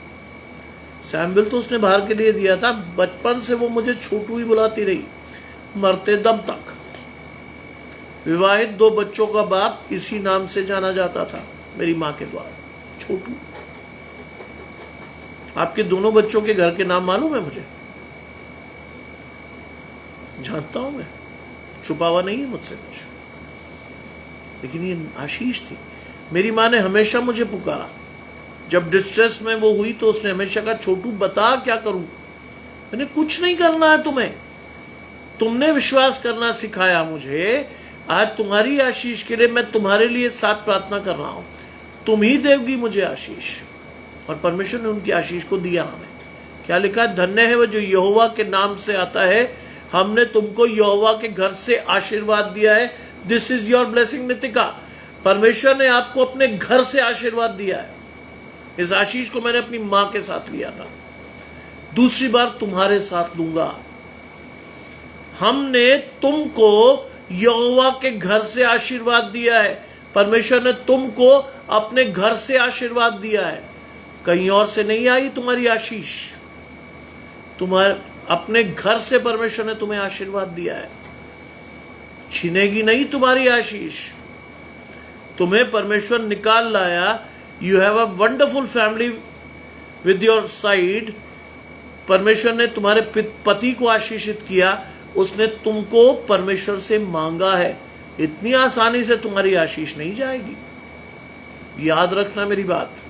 सैमुअल। तो उसने बाहर के लिए दिया था, बचपन से वो मुझे छोटू ही बुलाती रही, मरते दम तक। विवाहित 2 बच्चों का बाप इसी नाम से जाना जाता था मेरी मां के द्वारा, छोटू। आपके दोनों बच्चों के घर के नाम मालूम है मुझे, जानता हूं मैं, छुपा हुआ नहीं है मुझसे कुछ। लेकिन ये आशीष थी। मेरी मां ने हमेशा मुझे पुकारा। जब डिस्ट्रेस में वो हुई तो उसने हमेशा कहा, छोटू बता क्या करूं। मैंने कुछ नहीं करना है तुम्हें, तुमने विश्वास करना सिखाया मुझे। आज तुम्हारी आशीष के लिए मैं तुम्हारे लिए साथ प्रार्थना कर रहा हूं, तुम ही देगी मुझे आशीष। और परमेश्वर ने उनकी आशीष को दिया हमें। क्या लिखा है? धन्य है वो जो यहोवा के नाम से आता है। हमने तुमको यहोवा के घर से आशीर्वाद दिया है। This is your blessing Nitika. परमेश्वर ने आपको अपने घर से आशीर्वाद दिया है। इस आशीष को मैंने अपनी मां के साथ लिया था, दूसरी बार तुम्हारे साथ लूंगा। हमने तुमको यहोवा के घर से आशीर्वाद दिया है। परमेश्वर ने तुमको अपने घर से आशीर्वाद दिया है, कहीं और से नहीं आई तुम्हारी आशीष। तुम्हारे अपने घर से परमेश्वर ने तुम्हें आशीर्वाद दिया है, छीनेगी नहीं तुम्हारी आशीष। तुम्हें परमेश्वर निकाल लाया। You have a wonderful family with your side. परमेश्वर ने तुम्हारे पति को आशीषित किया, उसने तुमको परमेश्वर से मांगा है। इतनी आसानी से तुम्हारी आशीष नहीं जाएगी, याद रखना मेरी बात।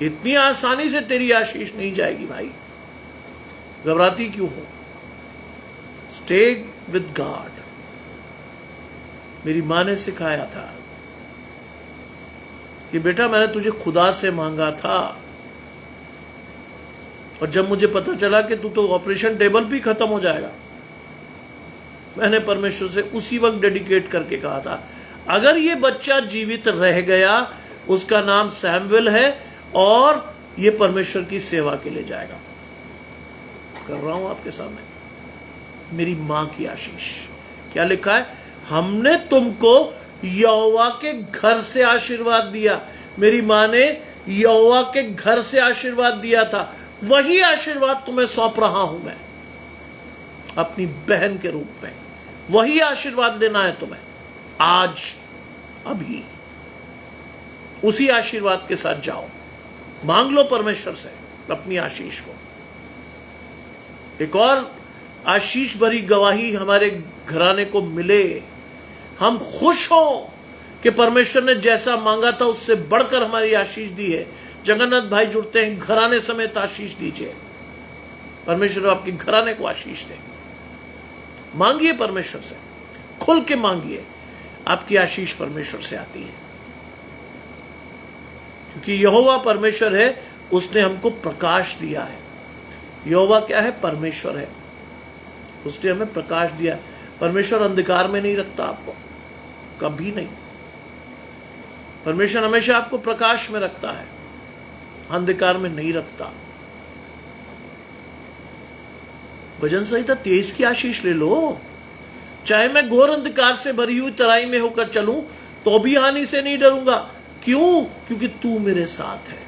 इतनी आसानी से तेरी आशीष नहीं जाएगी भाई, घबराती क्यों हो? Stay with God. मेरी मां ने सिखाया था कि बेटा मैंने तुझे खुदा से मांगा था, और जब मुझे पता चला कि तू तो ऑपरेशन टेबल भी खत्म हो जाएगा, मैंने परमेश्वर से उसी वक्त डेडिकेट करके कहा था अगर ये बच्चा जीवित रह गया, उसका नाम सैमुएल है और ये परमेश्वर की सेवा के लिए जाएगा। कर रहा हूं आपके सामने मेरी मां की आशीष। क्या लिखा है? हमने तुमको यहोवा के घर से आशीर्वाद दिया। मेरी मां ने यहोवा के घर से आशीर्वाद दिया था, वही आशीर्वाद तुम्हें सौंप रहा हूं मैं अपनी बहन के रूप में। वही आशीर्वाद देना है तुम्हें आज, अभी। उसी आशीर्वाद के साथ जाओ, मांग लो परमेश्वर से अपनी आशीष को। एक और आशीष भरी गवाही हमारे घराने को मिले। हम खुश हो कि परमेश्वर ने जैसा मांगा था उससे बढ़कर हमारी आशीष दी है। जगन्नाथ भाई जुड़ते हैं, घराने समेत आशीष दीजिए। परमेश्वर आपके घराने को आशीष दे। मांगिए परमेश्वर से, खुल के मांगिए। आपकी आशीष परमेश्वर से आती है, क्योंकि यहोवा परमेश्वर है, उसने हमको प्रकाश दिया है। यहोवा क्या है? परमेश्वर है, उसने हमें प्रकाश दिया। परमेश्वर अंधकार में नहीं रखता आपको, कभी नहीं। परमेश्वर हमेशा आपको प्रकाश में रखता है, अंधकार में नहीं रखता। भजन संहिता 23 की आशीष ले लो। चाहे मैं घोर अंधकार से भरी हुई तराई में होकर चलूं तो भी हानि से नहीं डरूंगा। क्यों? क्योंकि तू मेरे साथ है।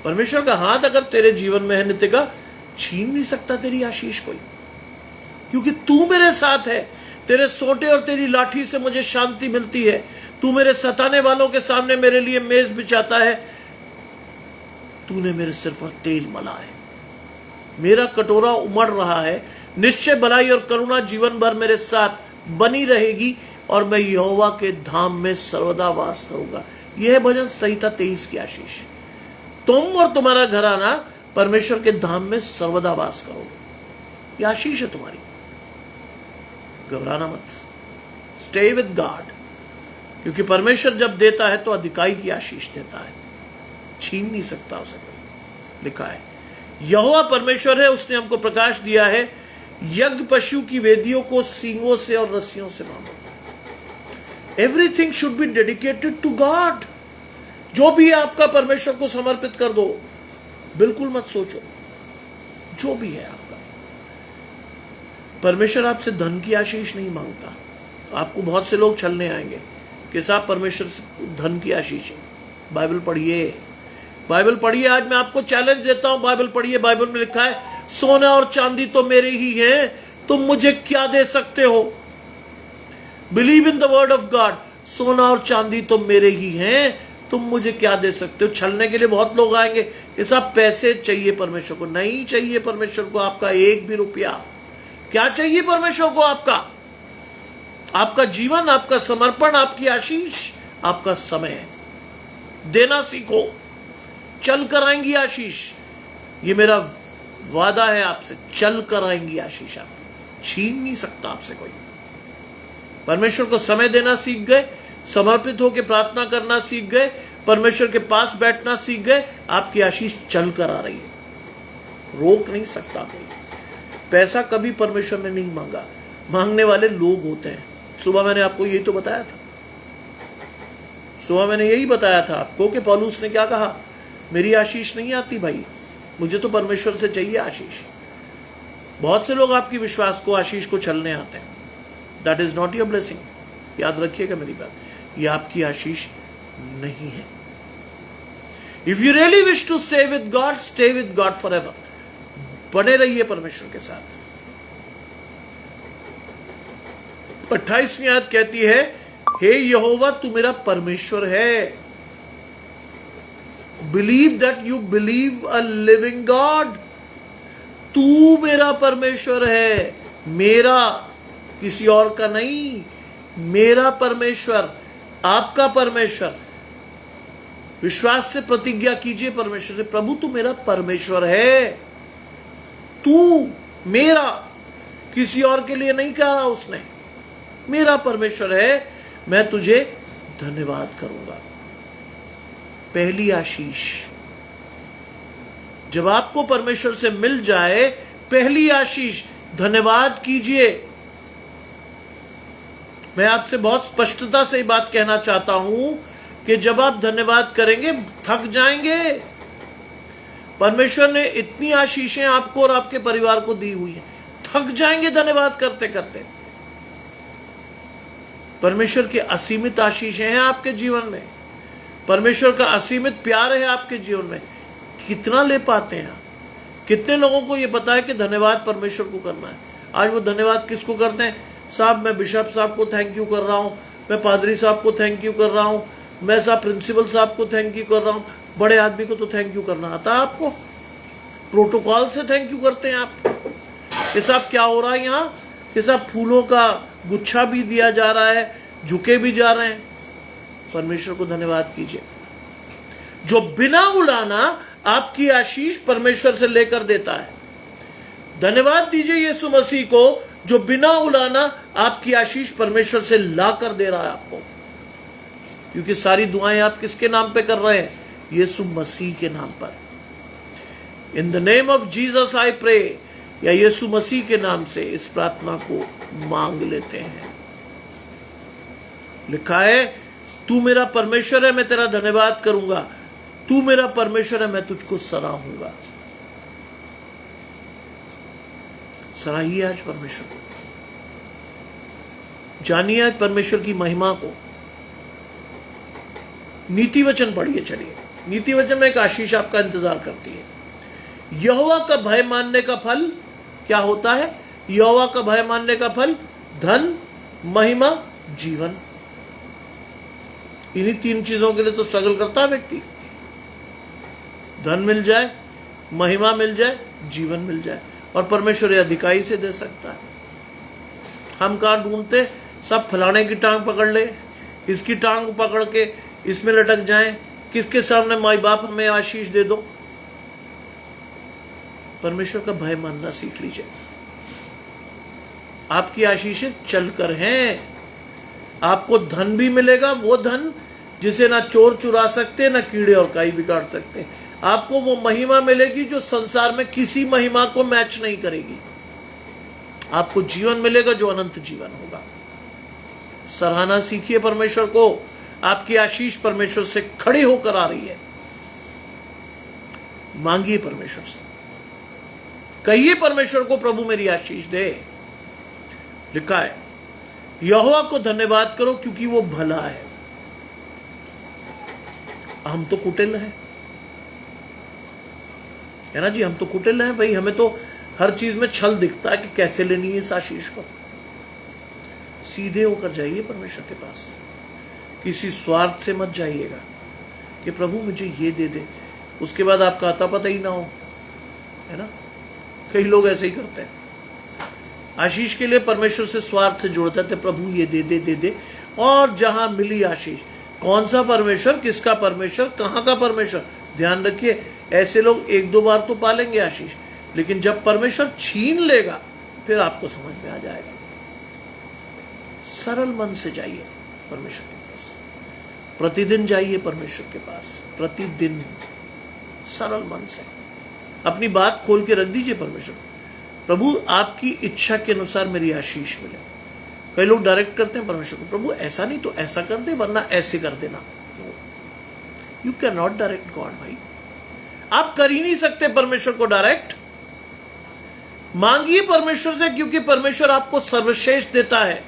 परमेश्वर का हाथ अगर तेरे जीवन में है नितिका, छीन नहीं सकता तेरी आशीष कोई, क्योंकि तू मेरे साथ है। तेरे सोटे और तेरी लाठी से मुझे शांति मिलती है। तू मेरे सताने वालों के सामने मेरे लिए मेज बिछाता है। तूने मेरे सिर पर तेल मला है, मेरा कटोरा उमड़ रहा है। निश्चय भलाई और करुणा जीवन भर मेरे साथ बनी रहेगी और मैं यहोवा के धाम में सर्वदा वास करूंगा। यह है भजन संहिता 23 की आशीष। तुम और तुम्हारा घराना परमेश्वर के धाम में सर्वदा वास करोगे। यह आशीष है तुम्हारी, घबराना मत। स्टे विद गॉड, क्योंकि परमेश्वर जब देता है तो अधिकाई की आशीष देता है, छीन नहीं सकता उसे कोई। लिखा है यहोवा परमेश्वर है, उसने हमको प्रकाश दिया है। यज्ञ पशु की वेदियों को सींगों से और रस्सियों से बांधो। Everything should be dedicated to God. जो भी है आपका परमेश्वर को समर्पित कर दो। बिल्कुल मत सोचो, जो भी है आपका। परमेश्वर आपसे धन की आशीष नहीं मांगता। आपको बहुत से लोग छलने आएंगे कि साहब परमेश्वर से धन की आशीष है। बाइबल पढ़िए, बाइबल पढ़िए। आज मैं आपको चैलेंज देता हूं, बाइबल पढ़िए। बाइबल में लिखा है सोना और चांदी तो मेरे ही है, तुम मुझे क्या दे सकते हो? Believe in the word of God. सोना और चांदी तो मेरे ही हैं, तुम मुझे क्या दे सकते हो? छलने के लिए बहुत लोग आएंगे कि साहब पैसे चाहिए परमेश्वर को। नहीं चाहिए परमेश्वर को आपका एक भी रुपया। क्या चाहिए परमेश्वर को? आपका जीवन, आपका समर्पण, आपकी आशीष, आपका समय। देना सीखो, चल कर आएंगी आशीष। ये मेरा वादा है आपसे, चल कर आएंगी आशीष आपकी, छीन नहीं सकता आपसे कोई। परमेश्वर को समय देना सीख गए, समर्पित होकर प्रार्थना करना सीख गए, परमेश्वर के पास बैठना सीख गए, आपकी आशीष चल कर आ रही है, रोक नहीं सकता कोई। पैसा कभी परमेश्वर ने नहीं मांगा, मांगने वाले लोग होते हैं। सुबह मैंने आपको यही तो बताया था। सुबह मैंने यही बताया था आपको कि पौलुस ने क्या कहा, मेरी आशीष नहीं आती भाई, मुझे तो परमेश्वर से चाहिए आशीष। बहुत से लोग आपकी विश्वास को, आशीष को छलने आते हैं। That is not your blessing. याद रखिएगा मेरी बात, ये आपकी आशीष नहीं है। If you really wish to stay with God forever. बने रहिए परमेश्वर के साथ। 28वीं आयत कहती है, हे यहोवा तू मेरा परमेश्वर है। Believe that you believe a living God. तू मेरा परमेश्वर है, मेरा, किसी और का नहीं, मेरा परमेश्वर, आपका परमेश्वर। विश्वास से प्रतिज्ञा कीजिए परमेश्वर से, प्रभु तू मेरा परमेश्वर है, तू मेरा, किसी और के लिए नहीं कहा उसने, मेरा परमेश्वर है, मैं तुझे धन्यवाद करूंगा। पहली आशीष जब आपको परमेश्वर से मिल जाए, पहली आशीष धन्यवाद कीजिए। मैं आपसे बहुत स्पष्टता से बात कहना चाहता हूं कि जब आप धन्यवाद करेंगे थक जाएंगे। परमेश्वर ने इतनी आशीषें आपको और आपके परिवार को दी हुई हैं, थक जाएंगे धन्यवाद करते करते। परमेश्वर की असीमित आशीषें हैं आपके जीवन में, परमेश्वर का असीमित प्यार है आपके जीवन में। कितना ले पाते हैं? कितने लोगों को यह पता है कि धन्यवाद परमेश्वर को करना है? आज वो धन्यवाद किसको करते हैं? साहब मैं बिशप साहब को थैंक यू कर रहा हूं, मैं पादरी साहब को थैंक यू कर रहा हूं, मैं साहब प्रिंसिपल साहब को थैंक यू कर रहा हूं। बड़े आदमी को तो थैंक यू करना आता है आपको? प्रोटोकॉल से थैंक यू करते हैं आप? ये साहब क्या हो रहा है यहाँ? ये साहब फूलों का गुच्छा भी दिया जा रहा है, झुके भी जा रहे हैं। परमेश्वर को धन्यवाद कीजिए जो बिना बुलाना आपकी आशीष परमेश्वर से लेकर देता है। धन्यवाद दीजिए यीशु मसीह को जो बिना बुलाना आपकी आशीष परमेश्वर से ला कर दे रहा है आपको, क्योंकि सारी दुआएं आप किसके नाम पे कर रहे हैं? यीशु मसीह के नाम पर। In the name of Jesus I pray, या यीशु मसीह के नाम से इस प्रार्थना को मांग लेते हैं। लिखा है, तू मेरा परमेश्वर है, मैं तेरा धन्यवाद करूंगा। तू मेरा परमेश्वर है, मैं तुझको सराहूंगा। सराहिए आज परमेश्वर को, जानिए आज परमेश्वर की महिमा को। नीति वचन पढ़िए। चलिए, नीति वचन में एक आशीष आपका इंतजार करती है। यहोवा का भय मानने का फल क्या होता है? यहोवा का भय मानने का फल धन, महिमा, जीवन। इन्हीं तीन चीजों के लिए तो स्ट्रगल करता है व्यक्ति। धन मिल जाए, महिमा मिल जाए, जीवन मिल जाए, और परमेश्वर अधिकारी से दे सकता है। हम कहाँ ढूंढते? सब फलाने की टांग पकड़ ले, इसकी टांग पकड़ के इसमें लटक जाएं, किसके सामने माई बाप हमें आशीष दे दो। परमेश्वर का भय मानना सीख लीजिए। आपकी आशीषें चलकर हैं। आपको धन भी मिलेगा, वो धन जिसे ना चोर चुरा सकते, ना कीड़े और काई बिगाड़ सकते। आपको वो महिमा मिलेगी जो संसार में किसी महिमा को मैच नहीं करेगी। आपको जीवन मिलेगा जो अनंत जीवन होगा। सराहना सीखिए परमेश्वर को। आपकी आशीष परमेश्वर से खड़ी होकर आ रही है। मांगिए परमेश्वर से, कहिए परमेश्वर को, प्रभु मेरी आशीष दे। लिखा है, यहोवा को धन्यवाद करो क्योंकि वो भला है। हम तो कुटिल हैं, है ना जी? हम तो कुटिल हैं भाई। हमें तो हर चीज में छल दिखता है कि कैसे लेनी है इस आशीष को। सीधे होकर जाइए परमेश्वर के पास, किसी स्वार्थ से मत जाइएगा कि प्रभु मुझे ये दे दे, उसके बाद आपका आता पता ही ना हो, है ना? कई लोग ऐसे ही करते हैं। आशीष के लिए परमेश्वर से स्वार्थ जोड़ते थे, प्रभु ये दे दे दे दे, और जहां मिली आशीष, कौन सा परमेश्वर, किसका परमेश्वर, कहां का परमेश्वर? ध्यान रखिए, ऐसे लोग एक दो बार तो पालेंगे आशीष, लेकिन जब परमेश्वर छीन लेगा फिर आपको समझ में आ जाएगा। सरल मन से जाइए परमेश्वर के पास, प्रतिदिन जाइए परमेश्वर के पास, प्रतिदिन सरल मन से अपनी बात खोल के रख दीजिए परमेश्वर, प्रभु आपकी इच्छा के अनुसार मेरी आशीष मिले। कई लोग डायरेक्ट करते हैं परमेश्वर को, प्रभु ऐसा नहीं तो ऐसा कर दे, वरना ऐसे कर देना। You can not direct God भाई, आप कर ही नहीं सकते परमेश्वर को डायरेक्ट। मांगिए परमेश्वर से, क्योंकि परमेश्वर आपको सर्वश्रेष्ठ देता है।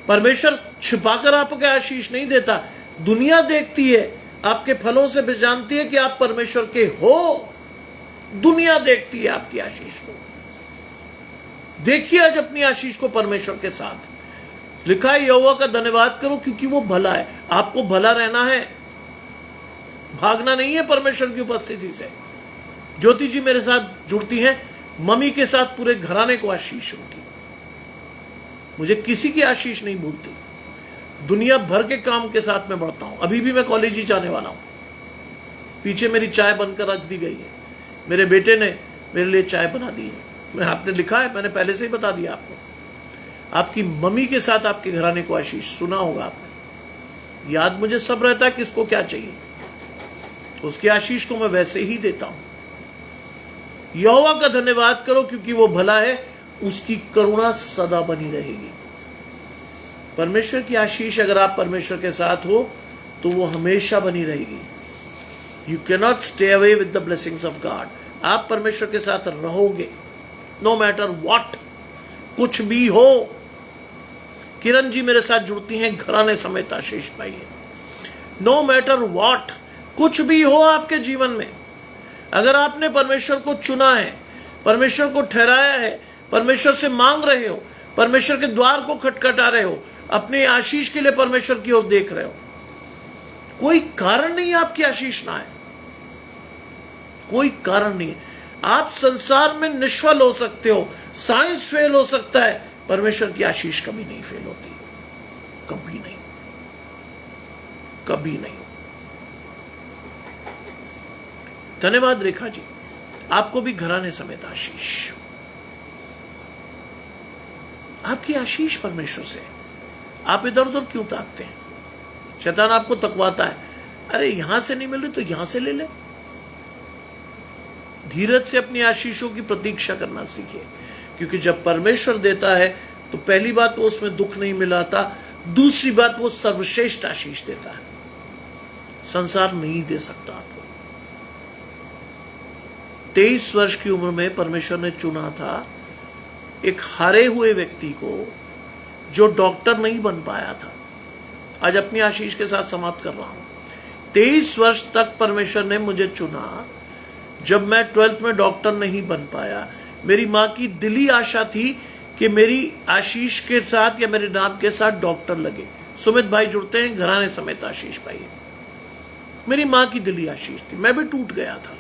परमेश्वर छिपाकर आपको आशीष नहीं देता। दुनिया देखती है, आपके फलों से पहचानती है कि आप परमेश्वर के हो। दुनिया देखती है आपकी आशीष को। देखिए आज अपनी आशीष को परमेश्वर के साथ। लिखा है यहोवा का धन्यवाद करो क्योंकि वो भला है। आपको भला रहना है, भागना नहीं है परमेश्वर की उपस्थिति से। ज्योति जी मेरे साथ जुड़ती हैं, मम्मी के साथ पूरे घराने को आशीष उनकी। मुझे किसी की आशीष नहीं भूलती। दुनिया भर के काम के साथ मैं बढ़ता हूं। अभी भी मैं कॉलेज ही जाने वाला हूं। पीछे मेरी चाय बनकर रख दी गई है। मेरे बेटे ने मेरे लिए चाय बना दी है। मैं आपने लिखा है, मैंने पहले से ही बता दिया आपको। आपकी मम्मी के साथ आपके घराने को आशीष, सुना होगा आपने। याद मुझे सब रहता है किसको क्या चाहिए, उसकी आशीष को मैं वैसे ही देता हूं। यहोवा का धन्यवाद करो क्योंकि वो भला है, उसकी करुणा सदा बनी रहेगी। परमेश्वर की आशीष अगर आप परमेश्वर के साथ हो तो वो हमेशा बनी रहेगी। You can not stay away with the blessings of God. आप परमेश्वर के साथ रहोगे नो मैटर व्हाट, कुछ भी हो। किरण जी मेरे साथ जुड़ती हैं, घराने समेत आशीष पाइए। नो मैटर व्हाट, कुछ भी हो आपके जीवन में, अगर आपने परमेश्वर को चुना है, परमेश्वर को ठहराया है, परमेश्वर से मांग रहे हो, परमेश्वर के द्वार को खटखटा रहे हो, अपनी आशीष के लिए परमेश्वर की ओर देख रहे हो, कोई कारण नहीं है आपकी आशीष ना आए। कोई कारण नहीं है। आप संसार में निष्फल हो सकते हो, साइंस फेल हो सकता है, परमेश्वर की आशीष कभी नहीं फेल होती। कभी नहीं, कभी नहीं। धन्यवाद रेखा जी, आपको भी घराने समेत आशीष। आपकी आशीष परमेश्वर से। आप इधर उधर क्यों ताकते हैं? शैतान आपको तकवाता है, अरे यहां से नहीं मिल रही तो यहां से ले ले। धीरज से अपनी आशीषों की प्रतीक्षा करना सीखिए, क्योंकि जब परमेश्वर देता है तो पहली बात वो उसमें दुख नहीं मिलाता, दूसरी बात वो सर्वश्रेष्ठ आशीष देता है। संसार नहीं दे सकता आपको। 23 वर्ष की उम्र में परमेश्वर ने चुना था एक हारे हुए व्यक्ति को, जो डॉक्टर नहीं बन पाया था। आज अपनी आशीष के साथ समाप्त कर रहा हूं। 23 वर्ष तक परमेश्वर ने मुझे चुना। जब मैं 12th में डॉक्टर नहीं बन पाया, मेरी मां की दिली आशा थी कि मेरी आशीष के साथ या मेरे नाम के साथ डॉक्टर लगे। सुमित भाई जुड़ते हैं, घराने समेत आशीष पाइए। मेरी मां की दिली आशीष थी। मैं भी टूट गया था,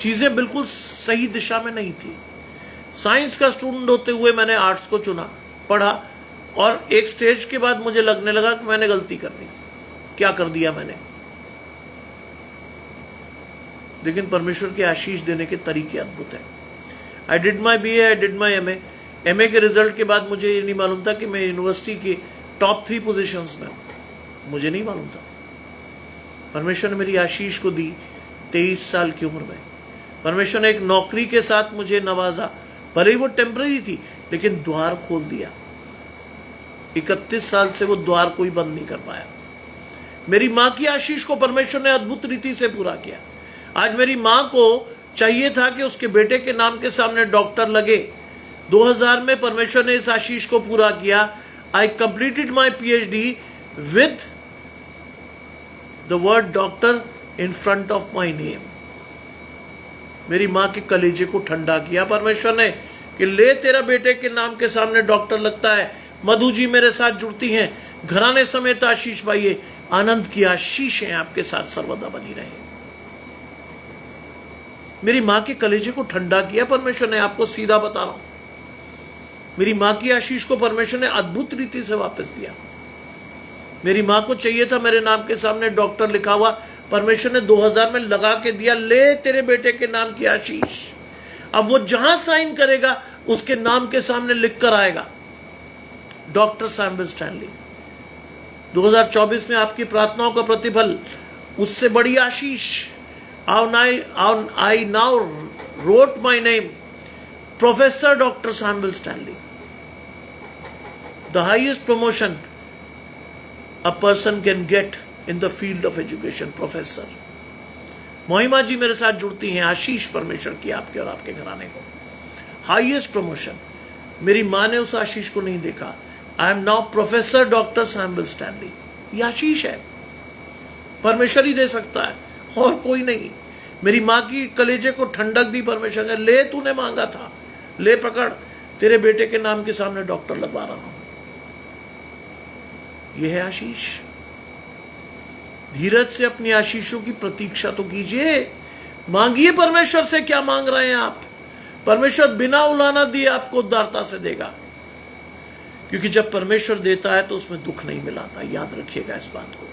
चीजें बिल्कुल सही दिशा में नहीं थी। साइंस का स्टूडेंट होते हुए मैंने आर्ट्स को चुना, पढ़ा, और एक स्टेज के बाद मुझे लगने लगा कि मैंने गलती कर दी। क्या कर दिया मैंने? लेकिन परमेश्वर की आशीष देने के तरीके अद्भुत हैं। I did my BA, I did my MA। MA के रिजल्ट के बाद मुझे ये नहीं मालूम था कि मैं यूनिवर्सिटी की टॉप 3 पोजीशंस में हूं। मुझे नहीं मालूम था। परमेश्वर ने मेरी आशीष को दी 23 साल की उम्र में। परमेश्वर ने एक नौकरी के साथ मुझे नवाजा, भले ही वो टेम्पररी थी, लेकिन द्वार खोल दिया। 31 साल से वो द्वार कोई बंद नहीं कर पाया। मेरी मां की आशीष को परमेश्वर ने अद्भुत रीति से पूरा किया। आज मेरी मां को चाहिए था कि उसके बेटे के नाम के सामने डॉक्टर लगे। 2000 में परमेश्वर ने इस आशीष को पूरा किया। I completed my PhD with the word doctor in front of my name. मेरी मां के कलेजे को ठंडा किया परमेश्वर ने कि ले तेरा बेटे के नाम के सामने डॉक्टर लगता है। मधु जी मेरे साथ जुड़ती हैं, घराने समेत आशीष पाइए। आनंद की आशीषें आपके साथ सर्वदा बनी रहे। मेरी मां के कलेजे को ठंडा किया परमेश्वर ने, आपको सीधा बता रहा हूं। मेरी मां की आशीष को परमेश्वर ने अद्भुत रीति से वापस दिया। मेरी मां को चाहिए था मेरे नाम के सामने डॉक्टर लिखा हुआ, परमेश्वर ने 2000 में लगा के दिया, ले तेरे बेटे के नाम की आशीष। अब वो जहां साइन करेगा उसके नाम के सामने लिख कर आएगा, डॉक्टर सैमुअल स्टैनली। 2024 में आपकी प्रार्थनाओं का प्रतिफल, उससे बड़ी आशीष। I now wrote my name, Professor Dr. Samuel Stanley. The highest promotion a person can get in the field of education, professor. महिमा जी मेरे साथ जुड़ती हैं, आशीष परमेश्वर की आपके और आपके घराने को। हाईएस्ट प्रमोशन, मेरी मां ने उस आशीष को नहीं देखा। I am now professor doctor Samuel Stanley. ये आशीष है, परमेश्वर ही दे सकता है और कोई नहीं। मेरी मां की कलेजे को ठंडक दी परमेश्वर ने, ले तूने मांगा था, ले पकड़, तेरे बेटे के नाम के सामने डॉक्टर लगवा रहा हूं। यह है आशीष। धीरज से अपनी आशीषों की प्रतीक्षा तो कीजिए, मांगिए परमेश्वर से। क्या मांग रहे हैं आप? परमेश्वर बिना उलाना दिए आपको उदारता से देगा, क्योंकि जब परमेश्वर देता है तो उसमें दुख नहीं मिलाता। याद रखिएगा इस बात को,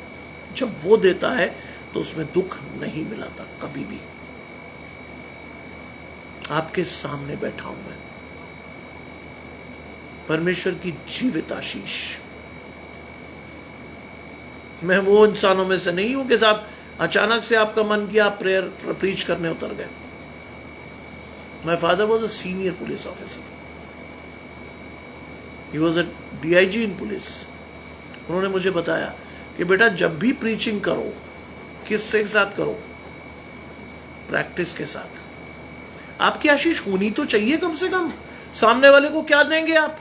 जब वो देता है तो उसमें दुख नहीं मिलाता कभी भी। आपके सामने बैठा हूं मैं, परमेश्वर की जीवित आशीष। मैं वो इंसानों में से नहीं हूं कि साहब अचानक से आपका मन किया, आप प्रेयर प्रीच करने उतर गए। My father was a senior police officer, he was a DIG in police. उन्होंने मुझे बताया कि बेटा जब भी प्रीचिंग करो, किससे साथ करो? प्रैक्टिस के साथ। आपकी आशीष होनी तो चाहिए कम से कम। सामने वाले को क्या देंगे आप?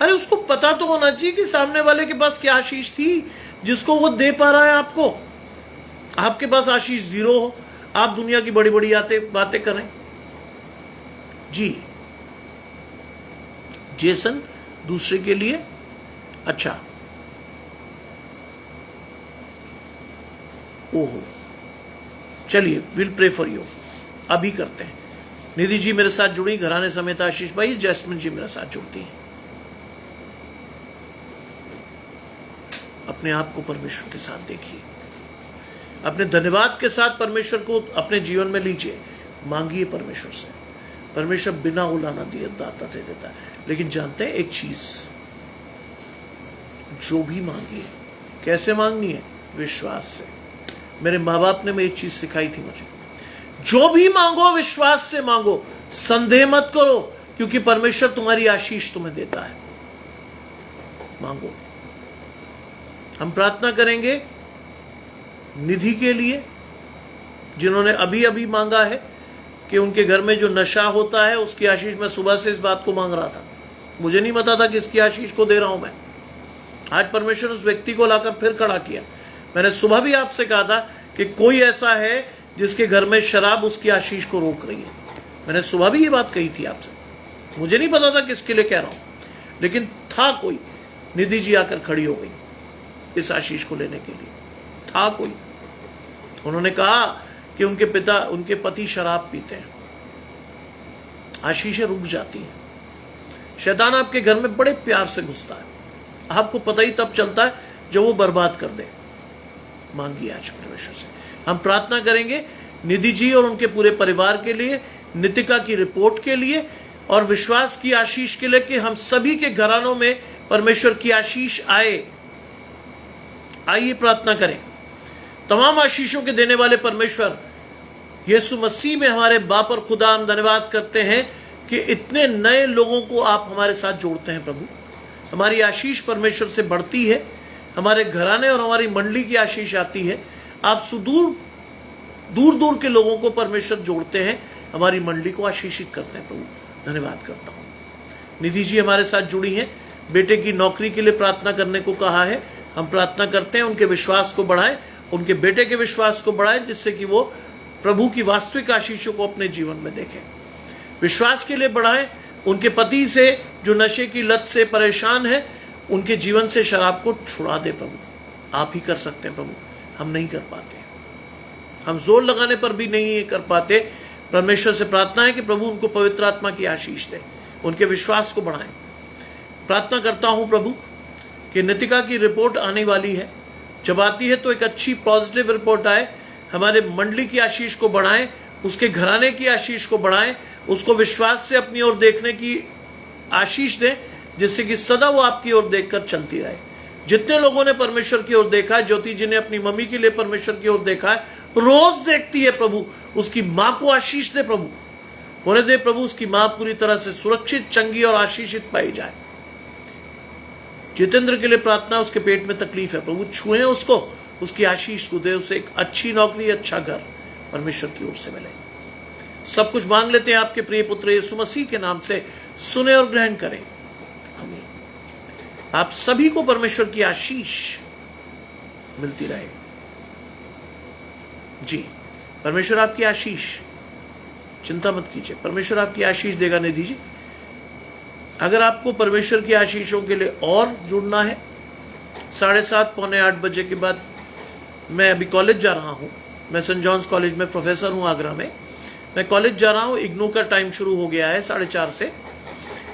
अरे उसको पता तो होना चाहिए कि सामने वाले के पास क्या आशीष थी जिसको वो दे पा रहा है आपको। आपके पास आशीष जीरो हो, आप दुनिया की बड़ी बड़ी बातें करें। जी जेसन, दूसरे के लिए अच्छा। ओहो, चलिए, विल प्रे फॉर यू। अभी करते हैं। निधि जी मेरे साथ जुड़ी, घराने समेत आशीष भाई। जैस्मिन जी मेरे साथ जुड़ती हैं। अपने आप को परमेश्वर के साथ देखिए, अपने धन्यवाद के साथ परमेश्वर को अपने जीवन में लीजिए, मांगिए परमेश्वर से। परमेश्वर बिना उलाना दिए दाता से देता है। लेकिन जानते हैं एक चीज, जो भी मांगिए, कैसे मांगनी है? विश्वास से। मेरे माँ बाप ने एक चीज सिखाई थी मुझे, जो भी मांगो विश्वास से मांगो, संदेह मत करो, क्योंकि परमेश्वर तुम्हारी आशीष तुम्हें देता है। मांगो। हम प्रार्थना करेंगे निधि के लिए, जिन्होंने अभी अभी मांगा है कि उनके घर में जो नशा होता है उसकी आशीष। मैं सुबह से इस बात को मांग रहा था, मुझे नहीं पता था कि इसकी आशीष को दे रहा हूं मैं। आज परमेश्वर उस व्यक्ति को लाकर फिर खड़ा किया। मैंने सुबह भी आपसे कहा था कि कोई ऐसा है जिसके घर में शराब उसकी आशीष को रोक रही है। मैंने सुबह भी ये बात कही थी आपसे, मुझे नहीं पता था किसके लिए कह रहा हूं, लेकिन था कोई। निधि जी आकर खड़ी हो गई इस आशीष को लेने के लिए। था कोई, उन्होंने कहा कि उनके पति शराब पीते हैं, आशीषें रुक जाती हैं। शैतान आपके घर में बड़े प्यार से घुसता है, आपको पता ही तब चलता है जब वो बर्बाद कर दे। मांगिए आज परमेश्वर से। हम प्रार्थना करेंगे निधि जी और उनके पूरे परिवार के लिए, नितिका की रिपोर्ट के लिए और विश्वास की आशीष के लिए, कि हम सभी के घरानों में परमेश्वर की आशीष आए। आइए प्रार्थना करें। तमाम आशीषों के देने वाले परमेश्वर यीशु मसीह में हमारे बाप और खुदा, हम धन्यवाद करते हैं कि इतने नए लोगों को आप हमारे साथ जोड़ते हैं प्रभु। हमारी आशीष परमेश्वर से बढ़ती है, हमारे घराने और हमारी मंडली की आशीष आती है। आप सुदूर दूर दूर के लोगों को परमेश्वर जोड़ते हैं, हमारी मंडली को आशीषित करते हैं प्रभु। धन्यवाद करता हूँ। निधि जी हमारे साथ जुड़ी हैं, बेटे की नौकरी के लिए प्रार्थना करने को कहा है। हम प्रार्थना करते हैं उनके विश्वास को बढ़ाएं, उनके बेटे के विश्वास को बढ़ाएं, जिससे कि वो प्रभु की वास्तविक आशीषों को अपने जीवन में देखें। विश्वास के लिए बढ़ाएं, उनके पति से जो नशे की लत से परेशान है, उनके जीवन से शराब को छुड़ा दे प्रभु। आप ही कर सकते हैं प्रभु, हम नहीं कर पाते, हम जोर लगाने पर भी नहीं ये कर पाते। परमेश्वर से प्रार्थना है कि प्रभु उनको पवित्र आत्मा की आशीष दे, उनके विश्वास को बढ़ाएं। प्रार्थना करता हूं प्रभु कि नितिका की रिपोर्ट आने वाली है, जब आती है तो एक अच्छी पॉजिटिव रिपोर्ट आए। हमारे मंडली की आशीष को बढ़ाएं, उसके घराने की आशीष को बढ़ाएं, उसको विश्वास से अपनी ओर देखने की आशीष दें, जिससे कि सदा वो आपकी ओर देखकर चलती रहे। जितने लोगों ने परमेश्वर की ओर देखा है, ज्योति जी ने अपनी मम्मी के लिए परमेश्वर की ओर देखा है, रोज देखती है प्रभु, उसकी मां को आशीष दे प्रभु, होने दे प्रभु उसकी मां पूरी तरह से सुरक्षित, चंगी और आशीषित पाई जाए। जितेंद्र के लिए प्रार्थना, उसके पेट में तकलीफ है, प्रभु छुए उसको, उसकी आशीष को दे, उसे एक अच्छी नौकरी, अच्छा घर परमेश्वर की ओर से मिले। सब कुछ मांग लेते हैं आपके प्रिय पुत्र यीशु मसीह के नाम से, सुने और ग्रहण करें, आमीन। आप सभी को परमेश्वर की आशीष मिलती रहे। जी, परमेश्वर आपकी आशीष, चिंता मत कीजिए, परमेश्वर आपकी आशीष देगा। निधि जी, अगर आपको परमेश्वर की आशीषों के लिए और जुड़ना है, 7:30 पौने 8 बजे के बाद मैं अभी कॉलेज जा रहा हूं। मैं सेंट जॉन्स कॉलेज में प्रोफेसर हूं आगरा में। मैं कॉलेज जा रहा हूं, इग्नू का टाइम शुरू हो गया है 4:30 से,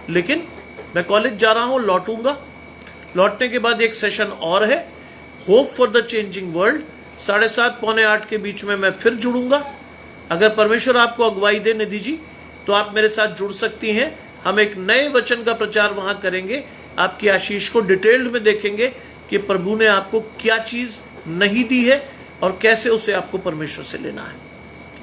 लेकिन मैं कॉलेज जा रहा हूं, लौटूंगा। लौटने के बाद एक सेशन और है, hope for the changing world. 7:30 पौने 8 के बीच में मैं फिर जुड़ूंगा। अगर परमेश्वर आपको अगुवाई दे निधि जी, तो आप मेरे साथ जुड़ सकती हैं। हम एक नए वचन का प्रचार वहां करेंगे, आपकी आशीष को डिटेल्ड में देखेंगे कि प्रभु ने आपको क्या चीज नहीं दी है और कैसे उसे आपको परमेश्वर से लेना है।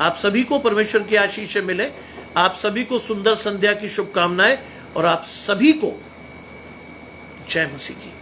आप सभी को परमेश्वर की आशीष मिले। आप सभी को सुंदर संध्या की शुभकामनाएं और आप सभी को जय मसीह की।